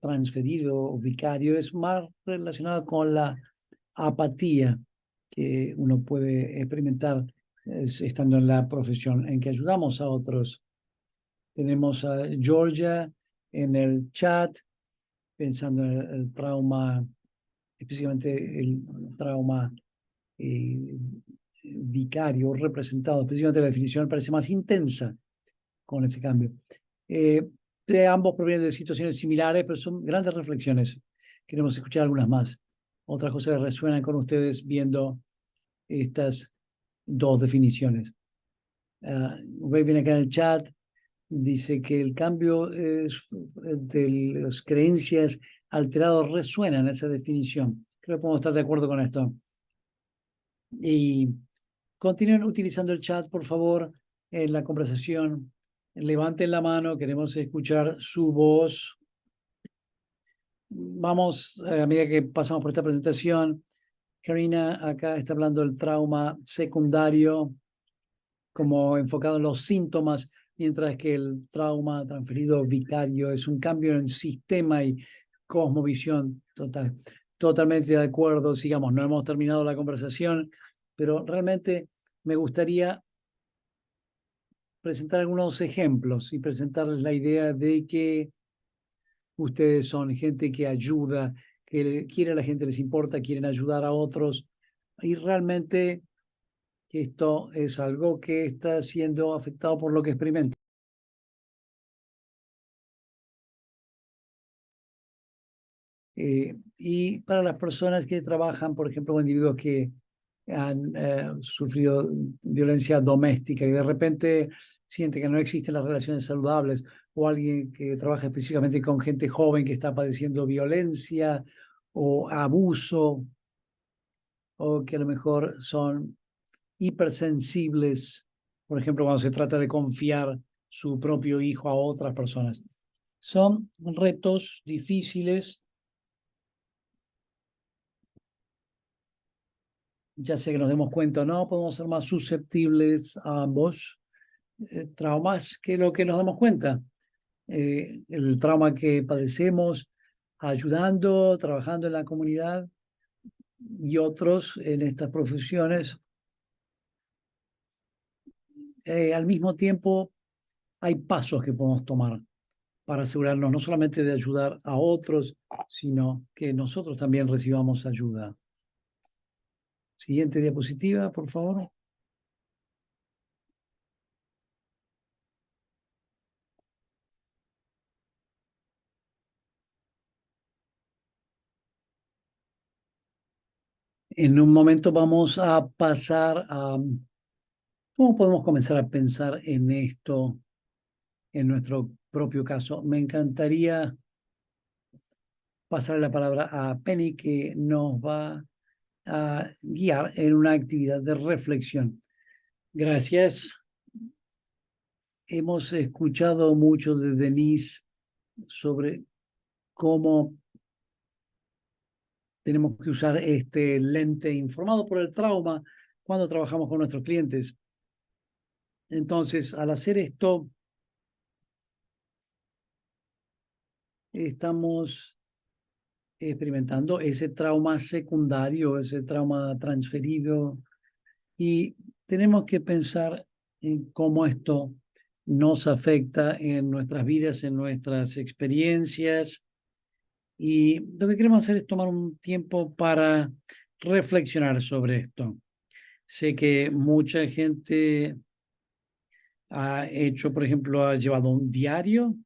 transferido o vicario es más relacionado con la apatía que uno puede experimentar estando en la profesión en que ayudamos a otros. Tenemos a Georgia en el chat pensando en el trauma, específicamente el trauma vicario representado, específicamente la definición parece más intensa con ese cambio. De ambos provienen de situaciones similares, pero son grandes reflexiones. Queremos escuchar algunas más. Otras cosas que resuenan con ustedes viendo estas dos definiciones. Viene acá en el chat, dice que el cambio de las creencias alteradas resuena en esa definición. Creo que podemos estar de acuerdo con esto. Y continúen utilizando el chat, por favor, en la conversación. Levanten la mano, queremos escuchar su voz. Vamos, a medida que pasamos por esta presentación, Karina acá está hablando del trauma secundario como enfocado en los síntomas, mientras que el trauma transferido vicario es un cambio en sistema y cosmovisión total. Totalmente de acuerdo, sigamos, no hemos terminado la conversación, pero realmente me gustaría presentar algunos ejemplos y presentarles la idea de que ustedes son gente que ayuda, que quiere a la gente, les importa, quieren ayudar a otros y realmente esto es algo que está siendo afectado por lo que experimentan. Y para las personas que trabajan, por ejemplo, con individuos que han sufrido violencia doméstica y de repente siente que no existen las relaciones saludables, o alguien que trabaja específicamente con gente joven que está padeciendo violencia o abuso, o que a lo mejor son hipersensibles, por ejemplo, cuando se trata de confiar su propio hijo a otras personas. Son retos difíciles, ya sea que nos demos cuenta o no, podemos ser más susceptibles a ambos traumas que lo que nos damos cuenta. El trauma que padecemos ayudando, trabajando en la comunidad, y otros en estas profesiones. Al mismo tiempo, hay pasos que podemos tomar para asegurarnos no solamente de ayudar a otros, sino que nosotros también recibamos ayuda. Siguiente diapositiva, por favor. En un momento vamos a pasar a cómo podemos comenzar a pensar en esto en nuestro propio caso. Me encantaría pasar la palabra a Penny, que nos va a guiar en una actividad de reflexión. Gracias. Hemos escuchado mucho de Denise sobre cómo tenemos que usar este lente informado por el trauma cuando trabajamos con nuestros clientes. Entonces, al hacer esto, estamos experimentando ese trauma secundario, ese trauma transferido, y tenemos que pensar en cómo esto nos afecta en nuestras vidas, en nuestras experiencias. Y lo que queremos hacer es tomar un tiempo para reflexionar sobre esto. Sé que mucha gente ha hecho, por ejemplo, ha llevado un diario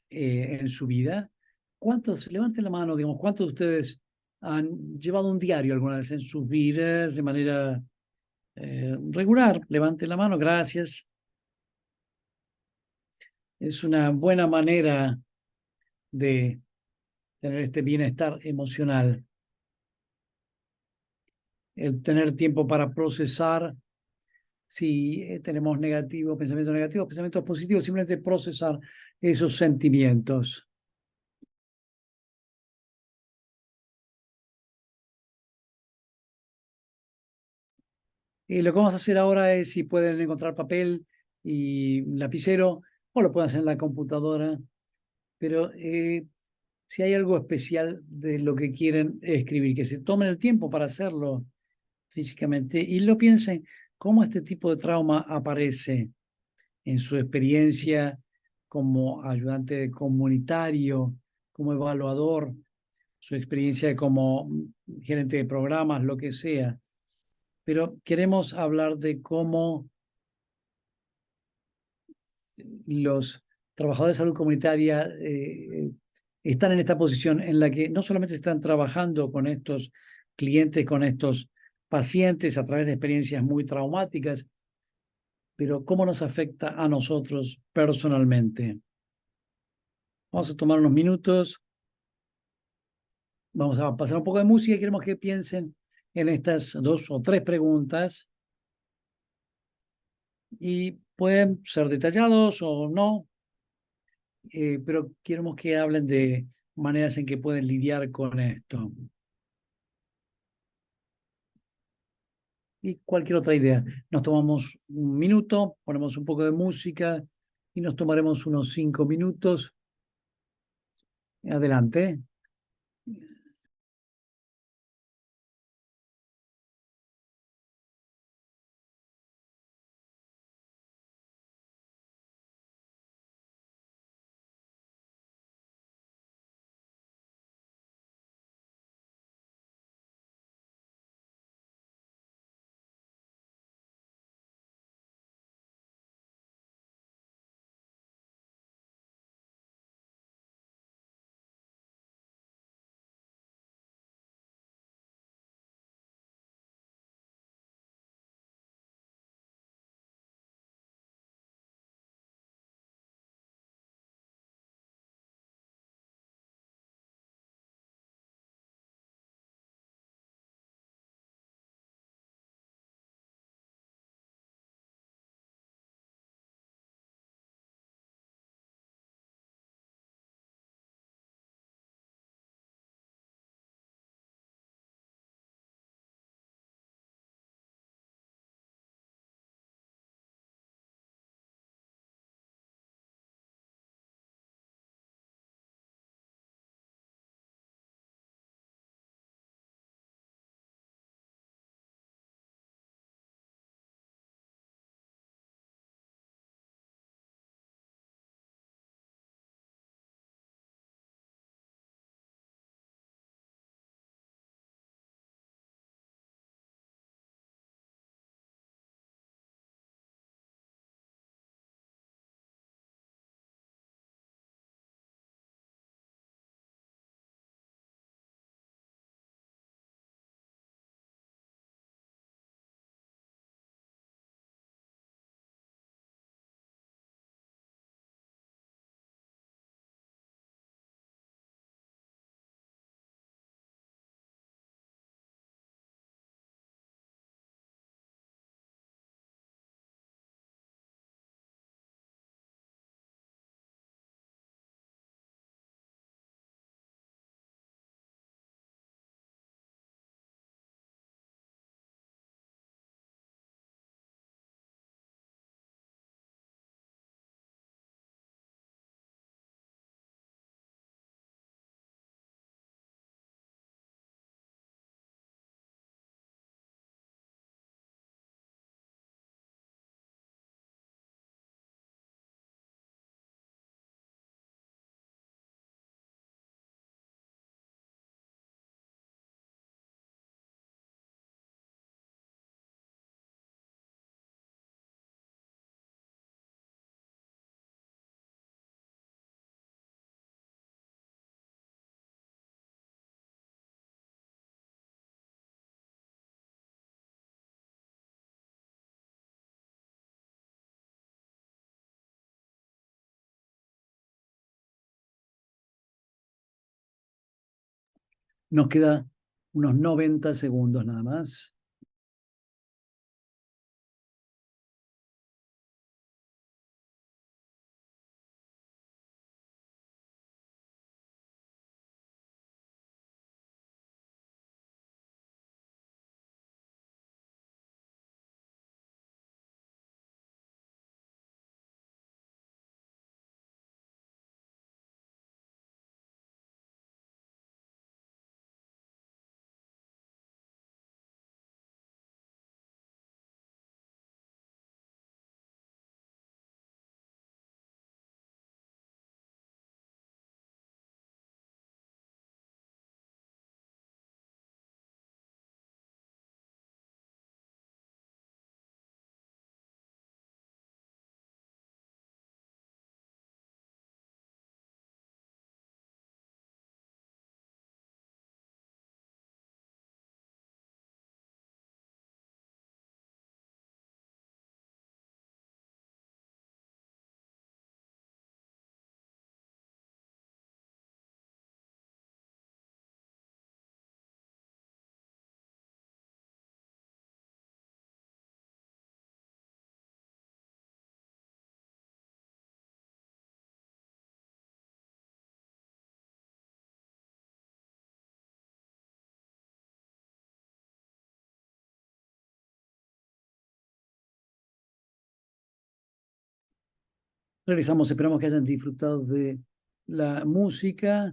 en su vida. ¿Cuántos, levanten la mano, digamos, cuántos de ustedes han llevado un diario alguna vez en sus vidas de manera regular? Levanten la mano, gracias. Es una buena manera de tener este bienestar emocional, el tener tiempo para procesar si tenemos pensamientos positivos, simplemente procesar esos sentimientos. Y lo que vamos a hacer ahora es, si pueden encontrar papel y lapicero, o lo pueden hacer en la computadora, pero si hay algo especial de lo que quieren escribir, que se tomen el tiempo para hacerlo físicamente y lo piensen, cómo este tipo de trauma aparece en su experiencia como ayudante comunitario, como evaluador, su experiencia como gerente de programas, lo que sea. Pero queremos hablar de cómo los trabajadores de salud comunitaria están en esta posición en la que no solamente están trabajando con estos clientes, con estos pacientes a través de experiencias muy traumáticas, pero cómo nos afecta a nosotros personalmente. Vamos a tomar unos minutos, vamos a pasar un poco de música y queremos que piensen en estas 2 o 3 preguntas, y pueden ser detallados o no, pero queremos que hablen de maneras en que pueden lidiar con esto. Y cualquier otra idea. Nos tomamos un minuto, ponemos un poco de música y nos tomaremos unos 5 minutos. Adelante. Nos queda unos 90 segundos nada más. Regresamos, esperamos que hayan disfrutado de la música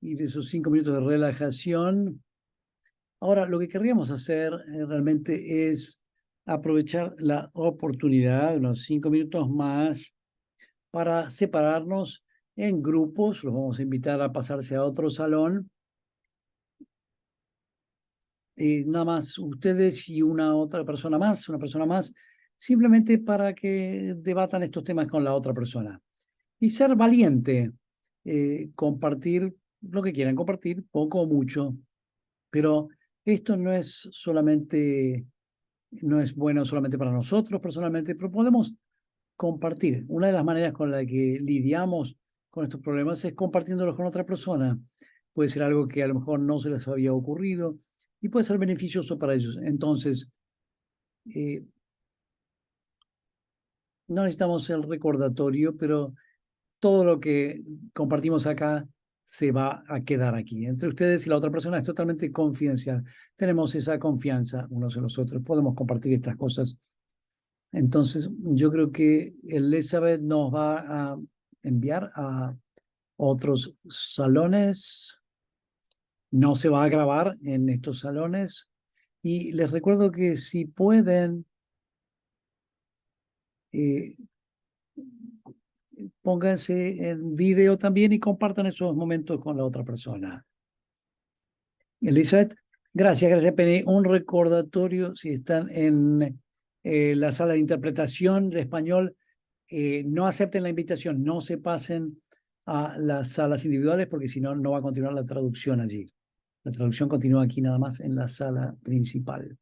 y de esos 5 minutos de relajación. Ahora, lo que querríamos hacer realmente es aprovechar la oportunidad, unos 5 minutos más, para separarnos en grupos. Los vamos a invitar a pasarse a otro salón. Nada más ustedes y una persona más, simplemente para que debatan estos temas con la otra persona. Y ser valiente, compartir lo que quieran compartir, poco o mucho, pero esto no es bueno solamente para nosotros personalmente, pero podemos compartir. Una de las maneras con la que lidiamos con estos problemas es compartiéndolos con otra persona. Puede ser algo que a lo mejor no se les había ocurrido y puede ser beneficioso para ellos. Entonces, eh, no necesitamos el recordatorio, pero todo lo que compartimos acá se va a quedar aquí. Entre ustedes y la otra persona es totalmente confidencial. Tenemos esa confianza unos en los otros. Podemos compartir estas cosas. Entonces, yo creo que Elizabeth nos va a enviar a otros salones. No se va a grabar en estos salones. Y les recuerdo que si pueden, eh, pónganse en video también y compartan esos momentos con la otra persona. Elizabeth, gracias, Penny. Un recordatorio, si están en la sala de interpretación de español, no acepten la invitación, no se pasen a las salas individuales porque si no, no va a continuar la traducción allí. La traducción continúa aquí nada más en la sala principal.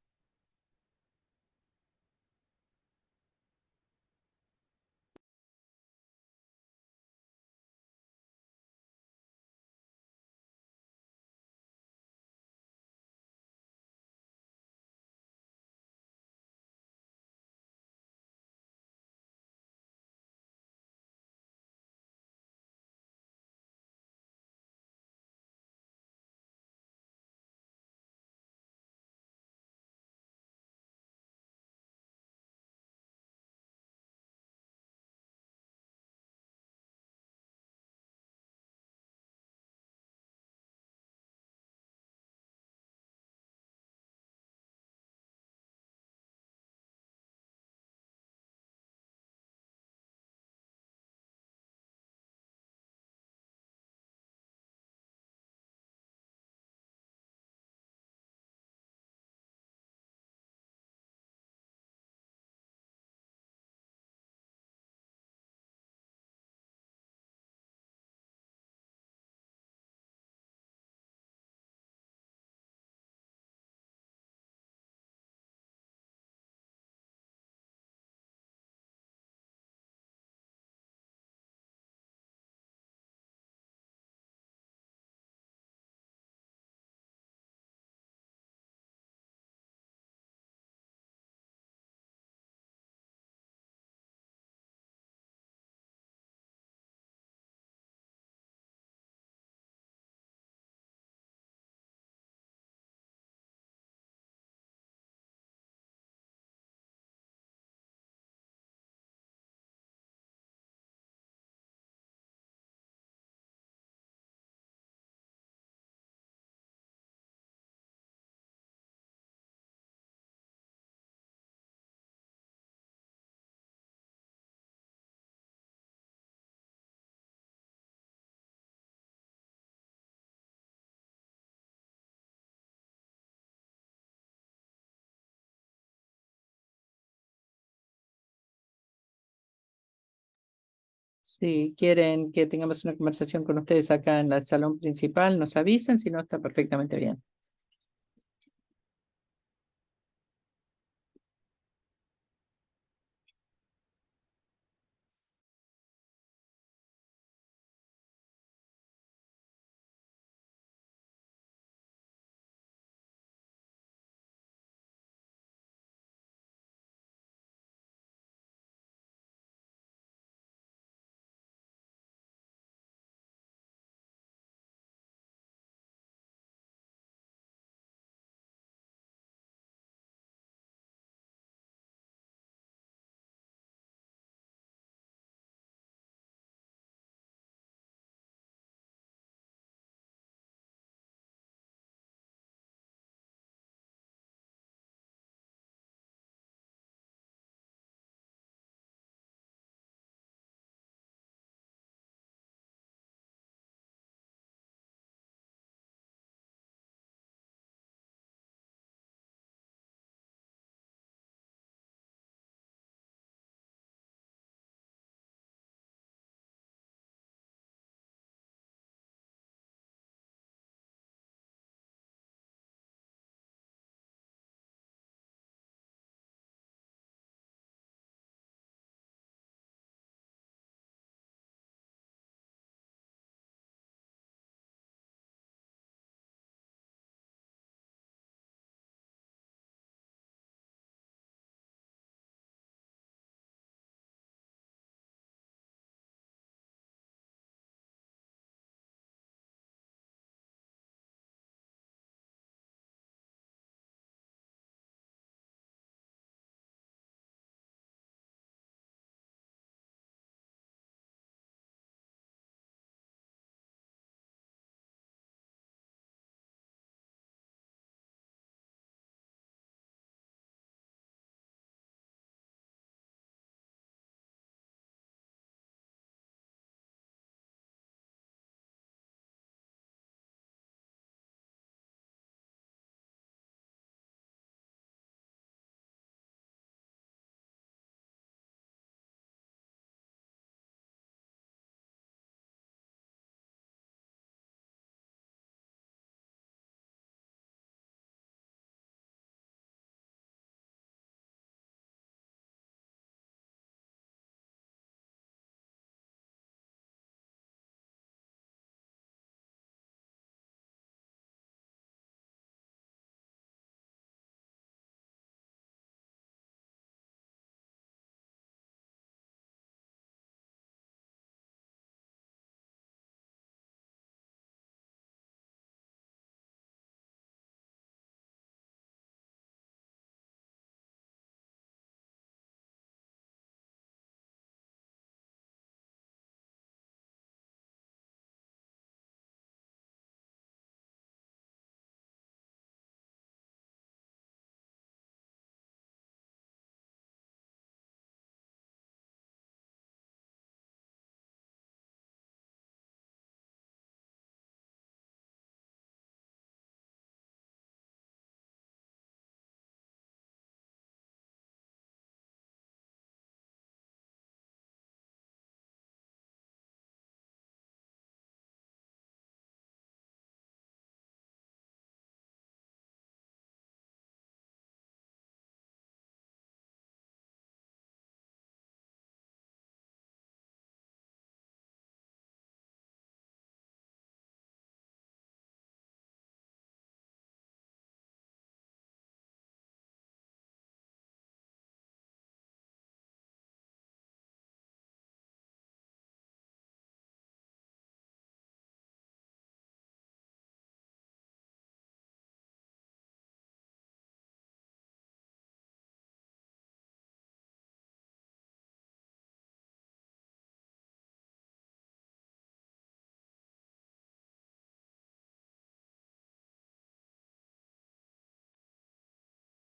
Si quieren que tengamos una conversación con ustedes acá en el salón principal, nos avisen, si no, está perfectamente bien.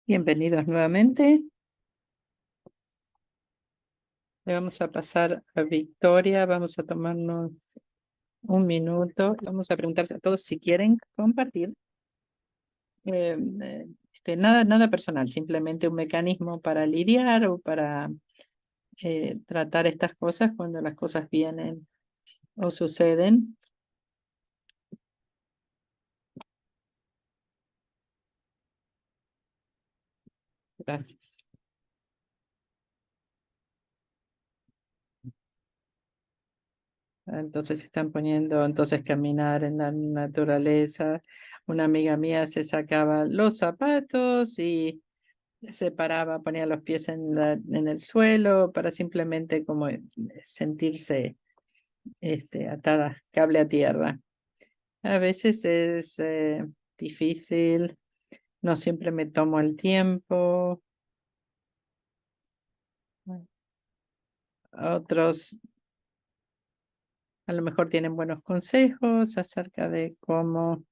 Bienvenidos nuevamente. Le vamos a pasar a Victoria. Vamos a tomarnos un minuto. Vamos a preguntarse a todos si quieren compartir. Nada personal, simplemente un mecanismo para lidiar o para tratar estas cosas cuando las cosas vienen o suceden. Gracias. Entonces se están poniendo, entonces caminar en la naturaleza. Una amiga mía se sacaba los zapatos y se paraba, ponía los pies en el suelo para simplemente como sentirse atada, cable a tierra. A veces es difícil, no siempre me tomo el tiempo. Otros a lo mejor tienen buenos consejos acerca de cómo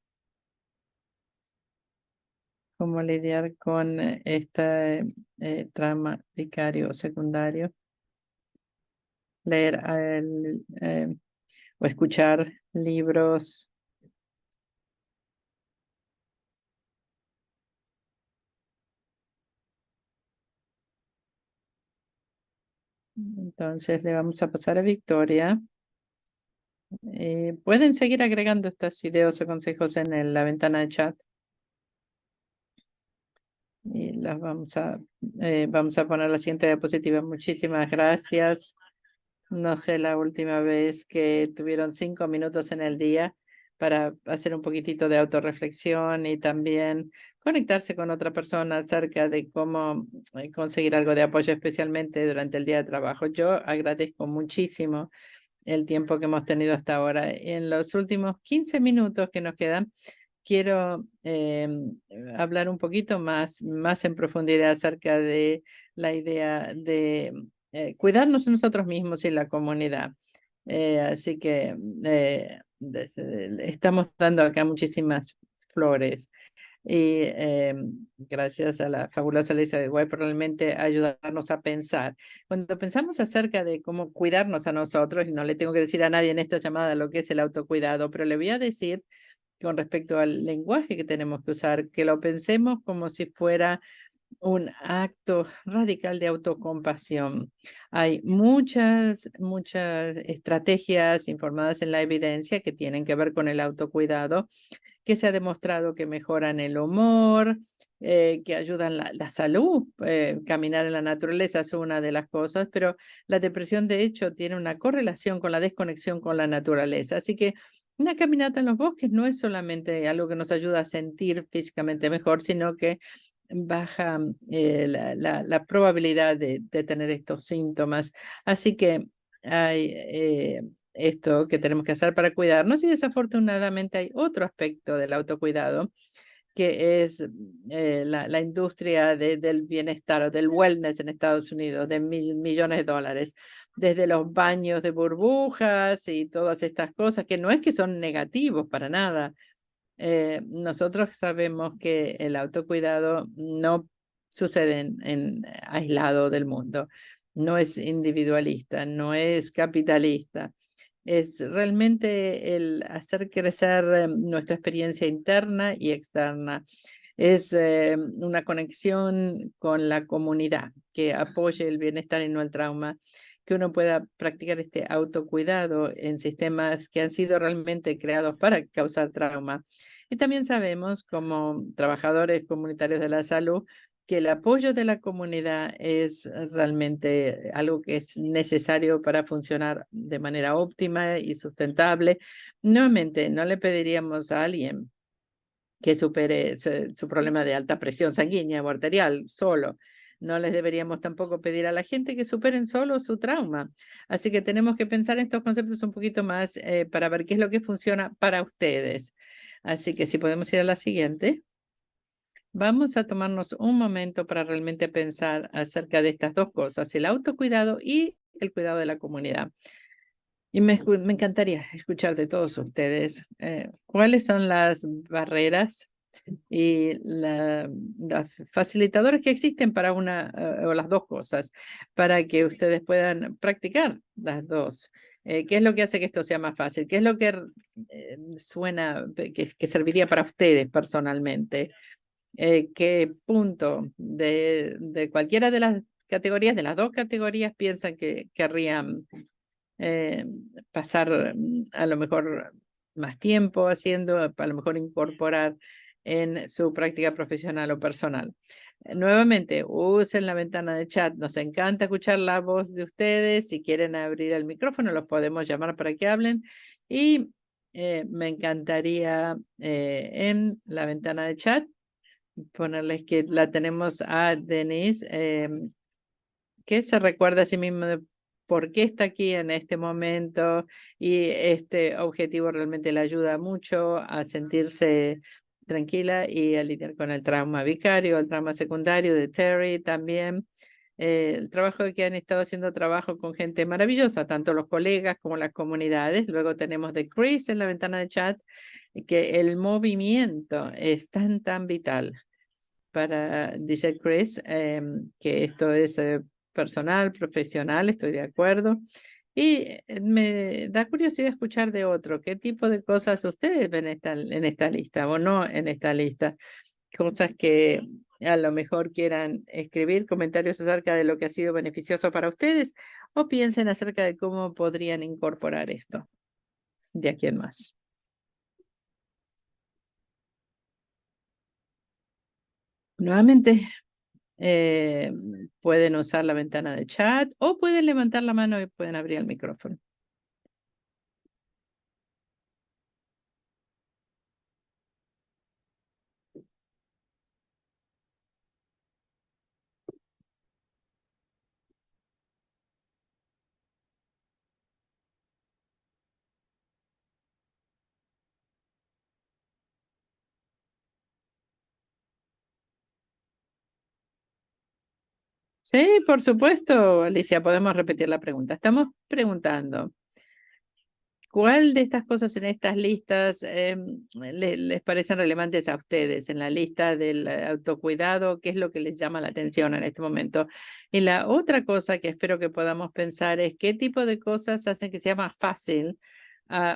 lidiar con este trauma vicario o secundario. Leer o escuchar libros. Entonces le vamos a pasar a Victoria. Pueden seguir agregando estos videos o consejos en la ventana de chat. Y las vamos a poner la siguiente diapositiva. Muchísimas gracias. No sé, la última vez que tuvieron 5 minutos en el día para hacer un poquitito de autorreflexión y también conectarse con otra persona acerca de cómo conseguir algo de apoyo, especialmente durante el día de trabajo. Yo agradezco muchísimo el tiempo que hemos tenido hasta ahora. En los últimos 15 minutos que nos quedan, quiero hablar un poquito más en profundidad acerca de la idea de cuidarnos a nosotros mismos y la comunidad. Así que estamos dando acá muchísimas flores. Y gracias a la fabulosa Elizabeth White por realmente ayudarnos a pensar. Cuando pensamos acerca de cómo cuidarnos a nosotros, y no le tengo que decir a nadie en esta llamada lo que es el autocuidado, pero le voy a decir con respecto al lenguaje que tenemos que usar, que lo pensemos como si fuera un acto radical de autocompasión. Hay muchas estrategias informadas en la evidencia que tienen que ver con el autocuidado, que se ha demostrado que mejoran el humor, que ayudan la salud. Caminar en la naturaleza es una de las cosas, pero la depresión de hecho tiene una correlación con la desconexión con la naturaleza. Así que una caminata en los bosques no es solamente algo que nos ayuda a sentir físicamente mejor, sino que baja la probabilidad de tener estos síntomas. Así que hay esto que tenemos que hacer para cuidarnos y desafortunadamente hay otro aspecto del autocuidado que es la industria del bienestar o del wellness en Estados Unidos, de millones de dólares, desde los baños de burbujas y todas estas cosas, que no es que son negativos para nada. Nosotros sabemos que el autocuidado no sucede aislado del mundo, no es individualista, no es capitalista. Es realmente el hacer crecer nuestra experiencia interna y externa. Es una conexión con la comunidad que apoye el bienestar y no el trauma, que uno pueda practicar este autocuidado en sistemas que han sido realmente creados para causar trauma. Y también sabemos, como trabajadores comunitarios de la salud, que el apoyo de la comunidad es realmente algo que es necesario para funcionar de manera óptima y sustentable. Nuevamente, no le pediríamos a alguien que supere su problema de alta presión sanguínea o arterial solo. No les deberíamos tampoco pedir a la gente que superen solo su trauma. Así que tenemos que pensar en estos conceptos un poquito más para ver qué es lo que funciona para ustedes. Así que si podemos ir a la siguiente. Vamos a tomarnos un momento para realmente pensar acerca de estas dos cosas, el autocuidado y el cuidado de la comunidad. Y me encantaría escuchar de todos ustedes cuáles son las barreras y los facilitadores que existen para una o las dos cosas, para que ustedes puedan practicar las dos. ¿Qué es lo que hace que esto sea más fácil? ¿Qué es lo que suena, que serviría para ustedes personalmente? ¿Qué punto de cualquiera de las categorías, de las dos categorías, piensan que querrían pasar a lo mejor más tiempo haciendo, a lo mejor incorporar en su práctica profesional o personal. Nuevamente, usen la ventana de chat. Nos encanta escuchar la voz de ustedes. Si quieren abrir el micrófono, los podemos llamar para que hablen. Y me encantaría en la ventana de chat ponerles que la tenemos a Denise, que se recuerda a sí mismo de por qué está aquí en este momento, y este objetivo realmente le ayuda mucho a sentirse tranquila y a lidiar con el trauma vicario, el trauma secundario de Terry también. El trabajo que han estado haciendo trabajo con gente maravillosa, tanto los colegas como las comunidades. Luego tenemos de Chris en la ventana de chat, que el movimiento es tan vital para, dice Chris, que esto es personal, profesional, estoy de acuerdo. Y me da curiosidad escuchar de otro, ¿qué tipo de cosas ustedes ven en esta lista o no en esta lista? Cosas que a lo mejor quieran escribir, comentarios acerca de lo que ha sido beneficioso para ustedes, o piensen acerca de cómo podrían incorporar esto de aquí en más. Nuevamente, pueden usar la ventana de chat o pueden levantar la mano y pueden abrir el micrófono. Sí, por supuesto, Alicia, podemos repetir la pregunta. Estamos preguntando, ¿cuál de estas cosas en estas listas les parecen relevantes a ustedes en la lista del autocuidado? ¿Qué es lo que les llama la atención en este momento? Y la otra cosa que espero que podamos pensar es qué tipo de cosas hacen que sea más fácil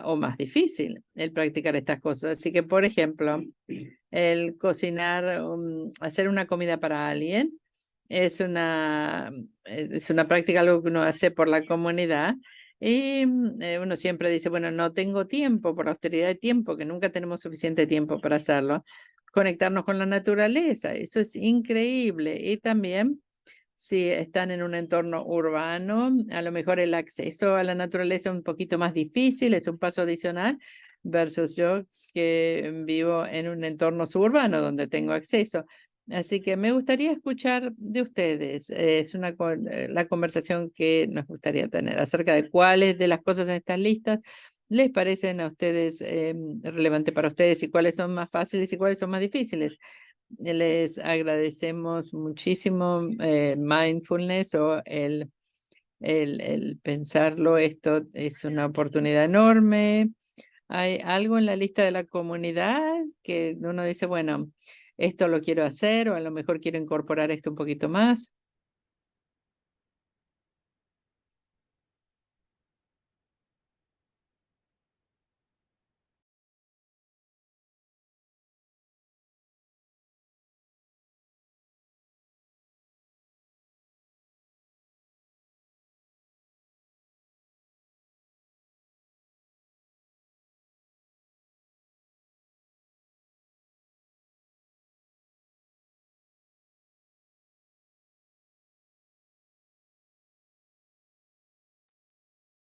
o más difícil el practicar estas cosas. Así que, por ejemplo, el cocinar, hacer una comida para alguien es una práctica, algo que uno hace por la comunidad. Y uno siempre dice, bueno, no tengo tiempo por la austeridad de tiempo, que nunca tenemos suficiente tiempo para hacerlo. Conectarnos con la naturaleza, eso es increíble. Y también, si están en un entorno urbano, a lo mejor el acceso a la naturaleza es un poquito más difícil, es un paso adicional, versus yo que vivo en un entorno suburbano donde tengo acceso. Así que me gustaría escuchar de ustedes. Es la conversación que nos gustaría tener acerca de cuáles de las cosas en estas listas les parecen a ustedes relevantes para ustedes y cuáles son más fáciles y cuáles son más difíciles. Les agradecemos muchísimo mindfulness o el pensarlo. Esto es una oportunidad enorme. ¿Hay algo en la lista de la comunidad que uno dice, bueno, esto lo quiero hacer o a lo mejor quiero incorporar esto un poquito más?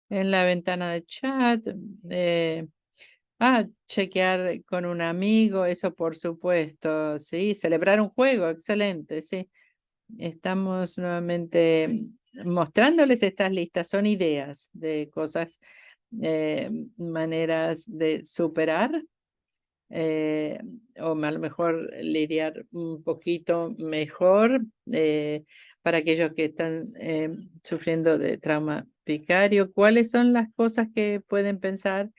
En la ventana de chat, eh, chequear con un amigo, eso por supuesto, sí, celebrar un juego, excelente, sí. Estamos nuevamente mostrándoles estas listas, son ideas de cosas, maneras de superar eh, o a lo mejor lidiar un poquito mejor para aquellos que están sufriendo de trauma vicario. ¿Cuáles son las cosas que pueden pensar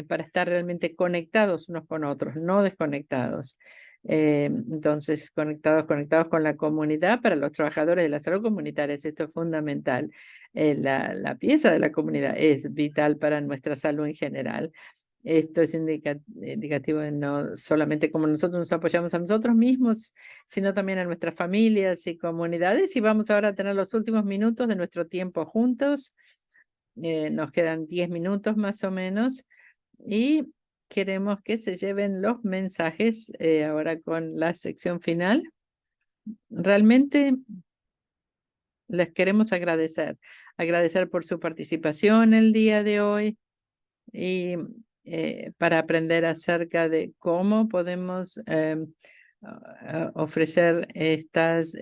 para estar realmente conectados unos con otros, no desconectados? Entonces, conectados con la comunidad. Para los trabajadores de la salud comunitaria, esto es fundamental. La pieza de la comunidad es vital para nuestra salud en general. Esto es indicativo de no solamente cómo nosotros nos apoyamos a nosotros mismos, sino también a nuestras familias y comunidades. Y vamos ahora a tener los últimos minutos de nuestro tiempo juntos. Nos quedan 10 minutos más o menos y queremos que se lleven los mensajes ahora con la sección final. Realmente les queremos agradecer por su participación el día de hoy y para aprender acerca de cómo podemos ofrecer estas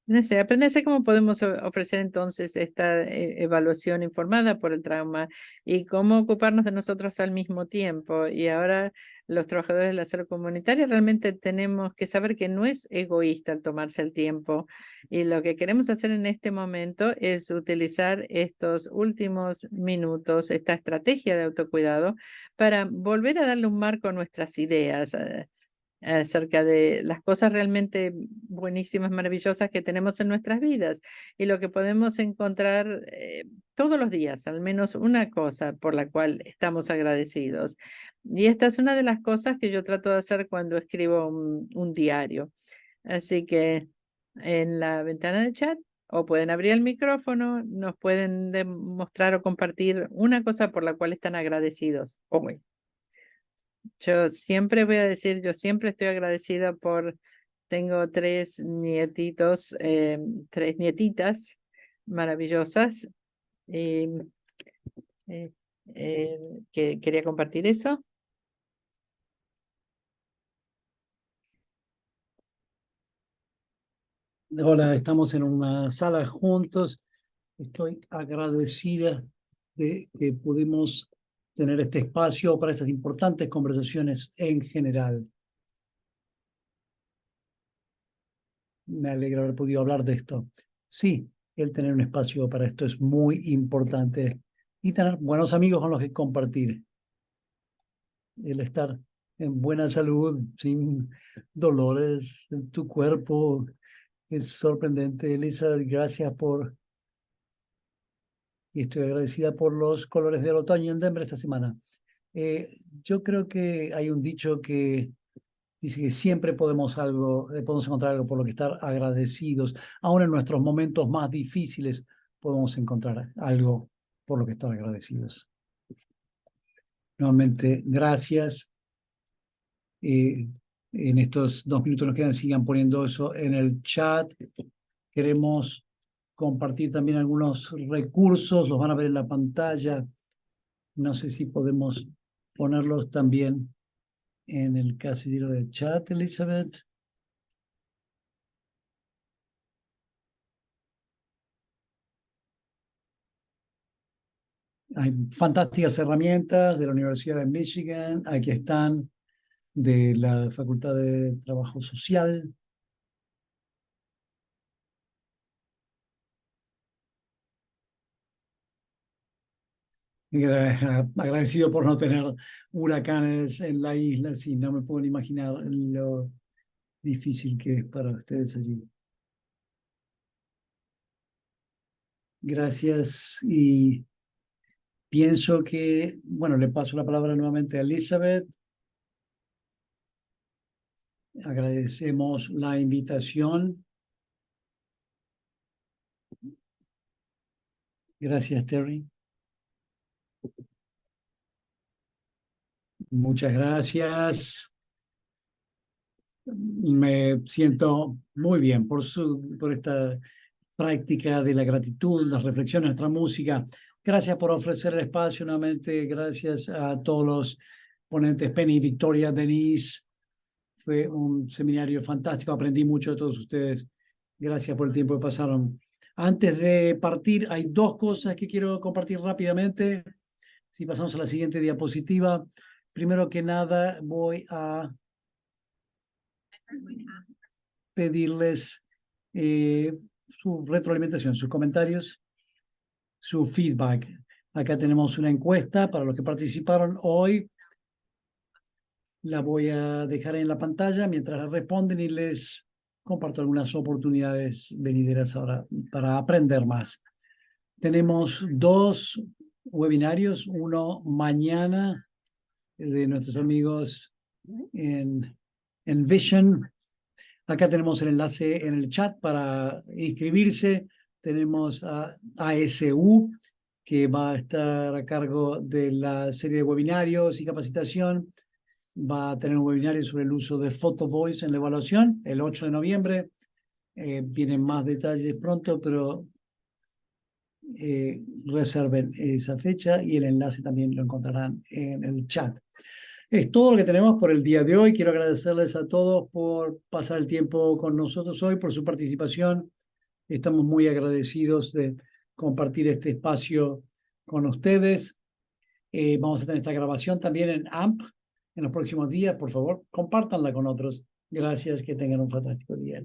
no sé, aprenderse cómo podemos ofrecer entonces esta evaluación informada por el trauma y cómo ocuparnos de nosotros al mismo tiempo. Y ahora los trabajadores de la salud comunitaria realmente tenemos que saber que no es egoísta el tomarse el tiempo. Y lo que queremos hacer en este momento es utilizar estos últimos minutos, esta estrategia de autocuidado, para volver a darle un marco a nuestras ideas. Acerca de las cosas realmente buenísimas, maravillosas que tenemos en nuestras vidas y lo que podemos encontrar todos los días, al menos una cosa por la cual estamos agradecidos. Y esta es una de las cosas que yo trato de hacer cuando escribo un diario. Así que en la ventana de chat o pueden abrir el micrófono, nos pueden demostrar o compartir una cosa por la cual están agradecidos hoy. Yo siempre voy a decir, yo siempre estoy agradecida tengo 3 nietitos, 3 nietitas maravillosas y eh, que quería compartir eso. Hola, estamos en una sala juntos. Estoy agradecida de que pudimos tener este espacio para estas importantes conversaciones en general. Me alegra haber podido hablar de esto. Sí, el tener un espacio para esto es muy importante y tener buenos amigos con los que compartir. El estar en buena salud, sin dolores en tu cuerpo, es sorprendente. Elisa, gracias y estoy agradecida por los colores del otoño en Denver esta semana. Yo creo que hay un dicho que dice que siempre podemos encontrar algo por lo que estar agradecidos. Aún en nuestros momentos más difíciles podemos encontrar algo por lo que estar agradecidos. Nuevamente, gracias. En estos 2 minutos nos quedan, sigan poniendo eso en el chat. Queremos compartir también algunos recursos, los van a ver en la pantalla. No sé si podemos ponerlos también en el casillero del chat, Elizabeth. Hay fantásticas herramientas de la Universidad de Michigan. Aquí están de la Facultad de Trabajo Social. Agradecido por no tener huracanes en la isla, sí, no me puedo imaginar lo difícil que es para ustedes allí. Gracias y pienso que, bueno, le paso la palabra nuevamente a Elizabeth. Agradecemos la invitación. Gracias, Terry. Muchas gracias. Me siento muy bien por esta práctica de la gratitud, las reflexiones, nuestra música. Gracias por ofrecer el espacio nuevamente. Gracias a todos los ponentes, Penny, Victoria, Denise. Fue un seminario fantástico. Aprendí mucho de todos ustedes. Gracias por el tiempo que pasaron. Antes de partir, hay 2 cosas que quiero compartir rápidamente. Si pasamos a la siguiente diapositiva. Primero que nada, voy a pedirles su retroalimentación, sus comentarios, su feedback. Acá tenemos una encuesta para los que participaron hoy. La voy a dejar en la pantalla mientras la responden y les comparto algunas oportunidades venideras ahora para aprender más. Tenemos 2 webinarios, uno mañana de nuestros amigos en Vision. Acá tenemos el enlace en el chat para inscribirse. Tenemos a ASU, que va a estar a cargo de la serie de webinarios y capacitación. Va a tener un webinario sobre el uso de Photo Voice en la evaluación el 8 de noviembre. Vienen más detalles pronto, pero reserven esa fecha y el enlace también lo encontrarán en el chat. Es todo lo que tenemos por el día de hoy. Quiero agradecerles a todos por pasar el tiempo con nosotros hoy, por su participación. Estamos muy agradecidos de compartir este espacio con ustedes. Vamos a tener esta grabación también en AMP en los próximos días. Por favor, compártanla con otros. Gracias, que tengan un fantástico día.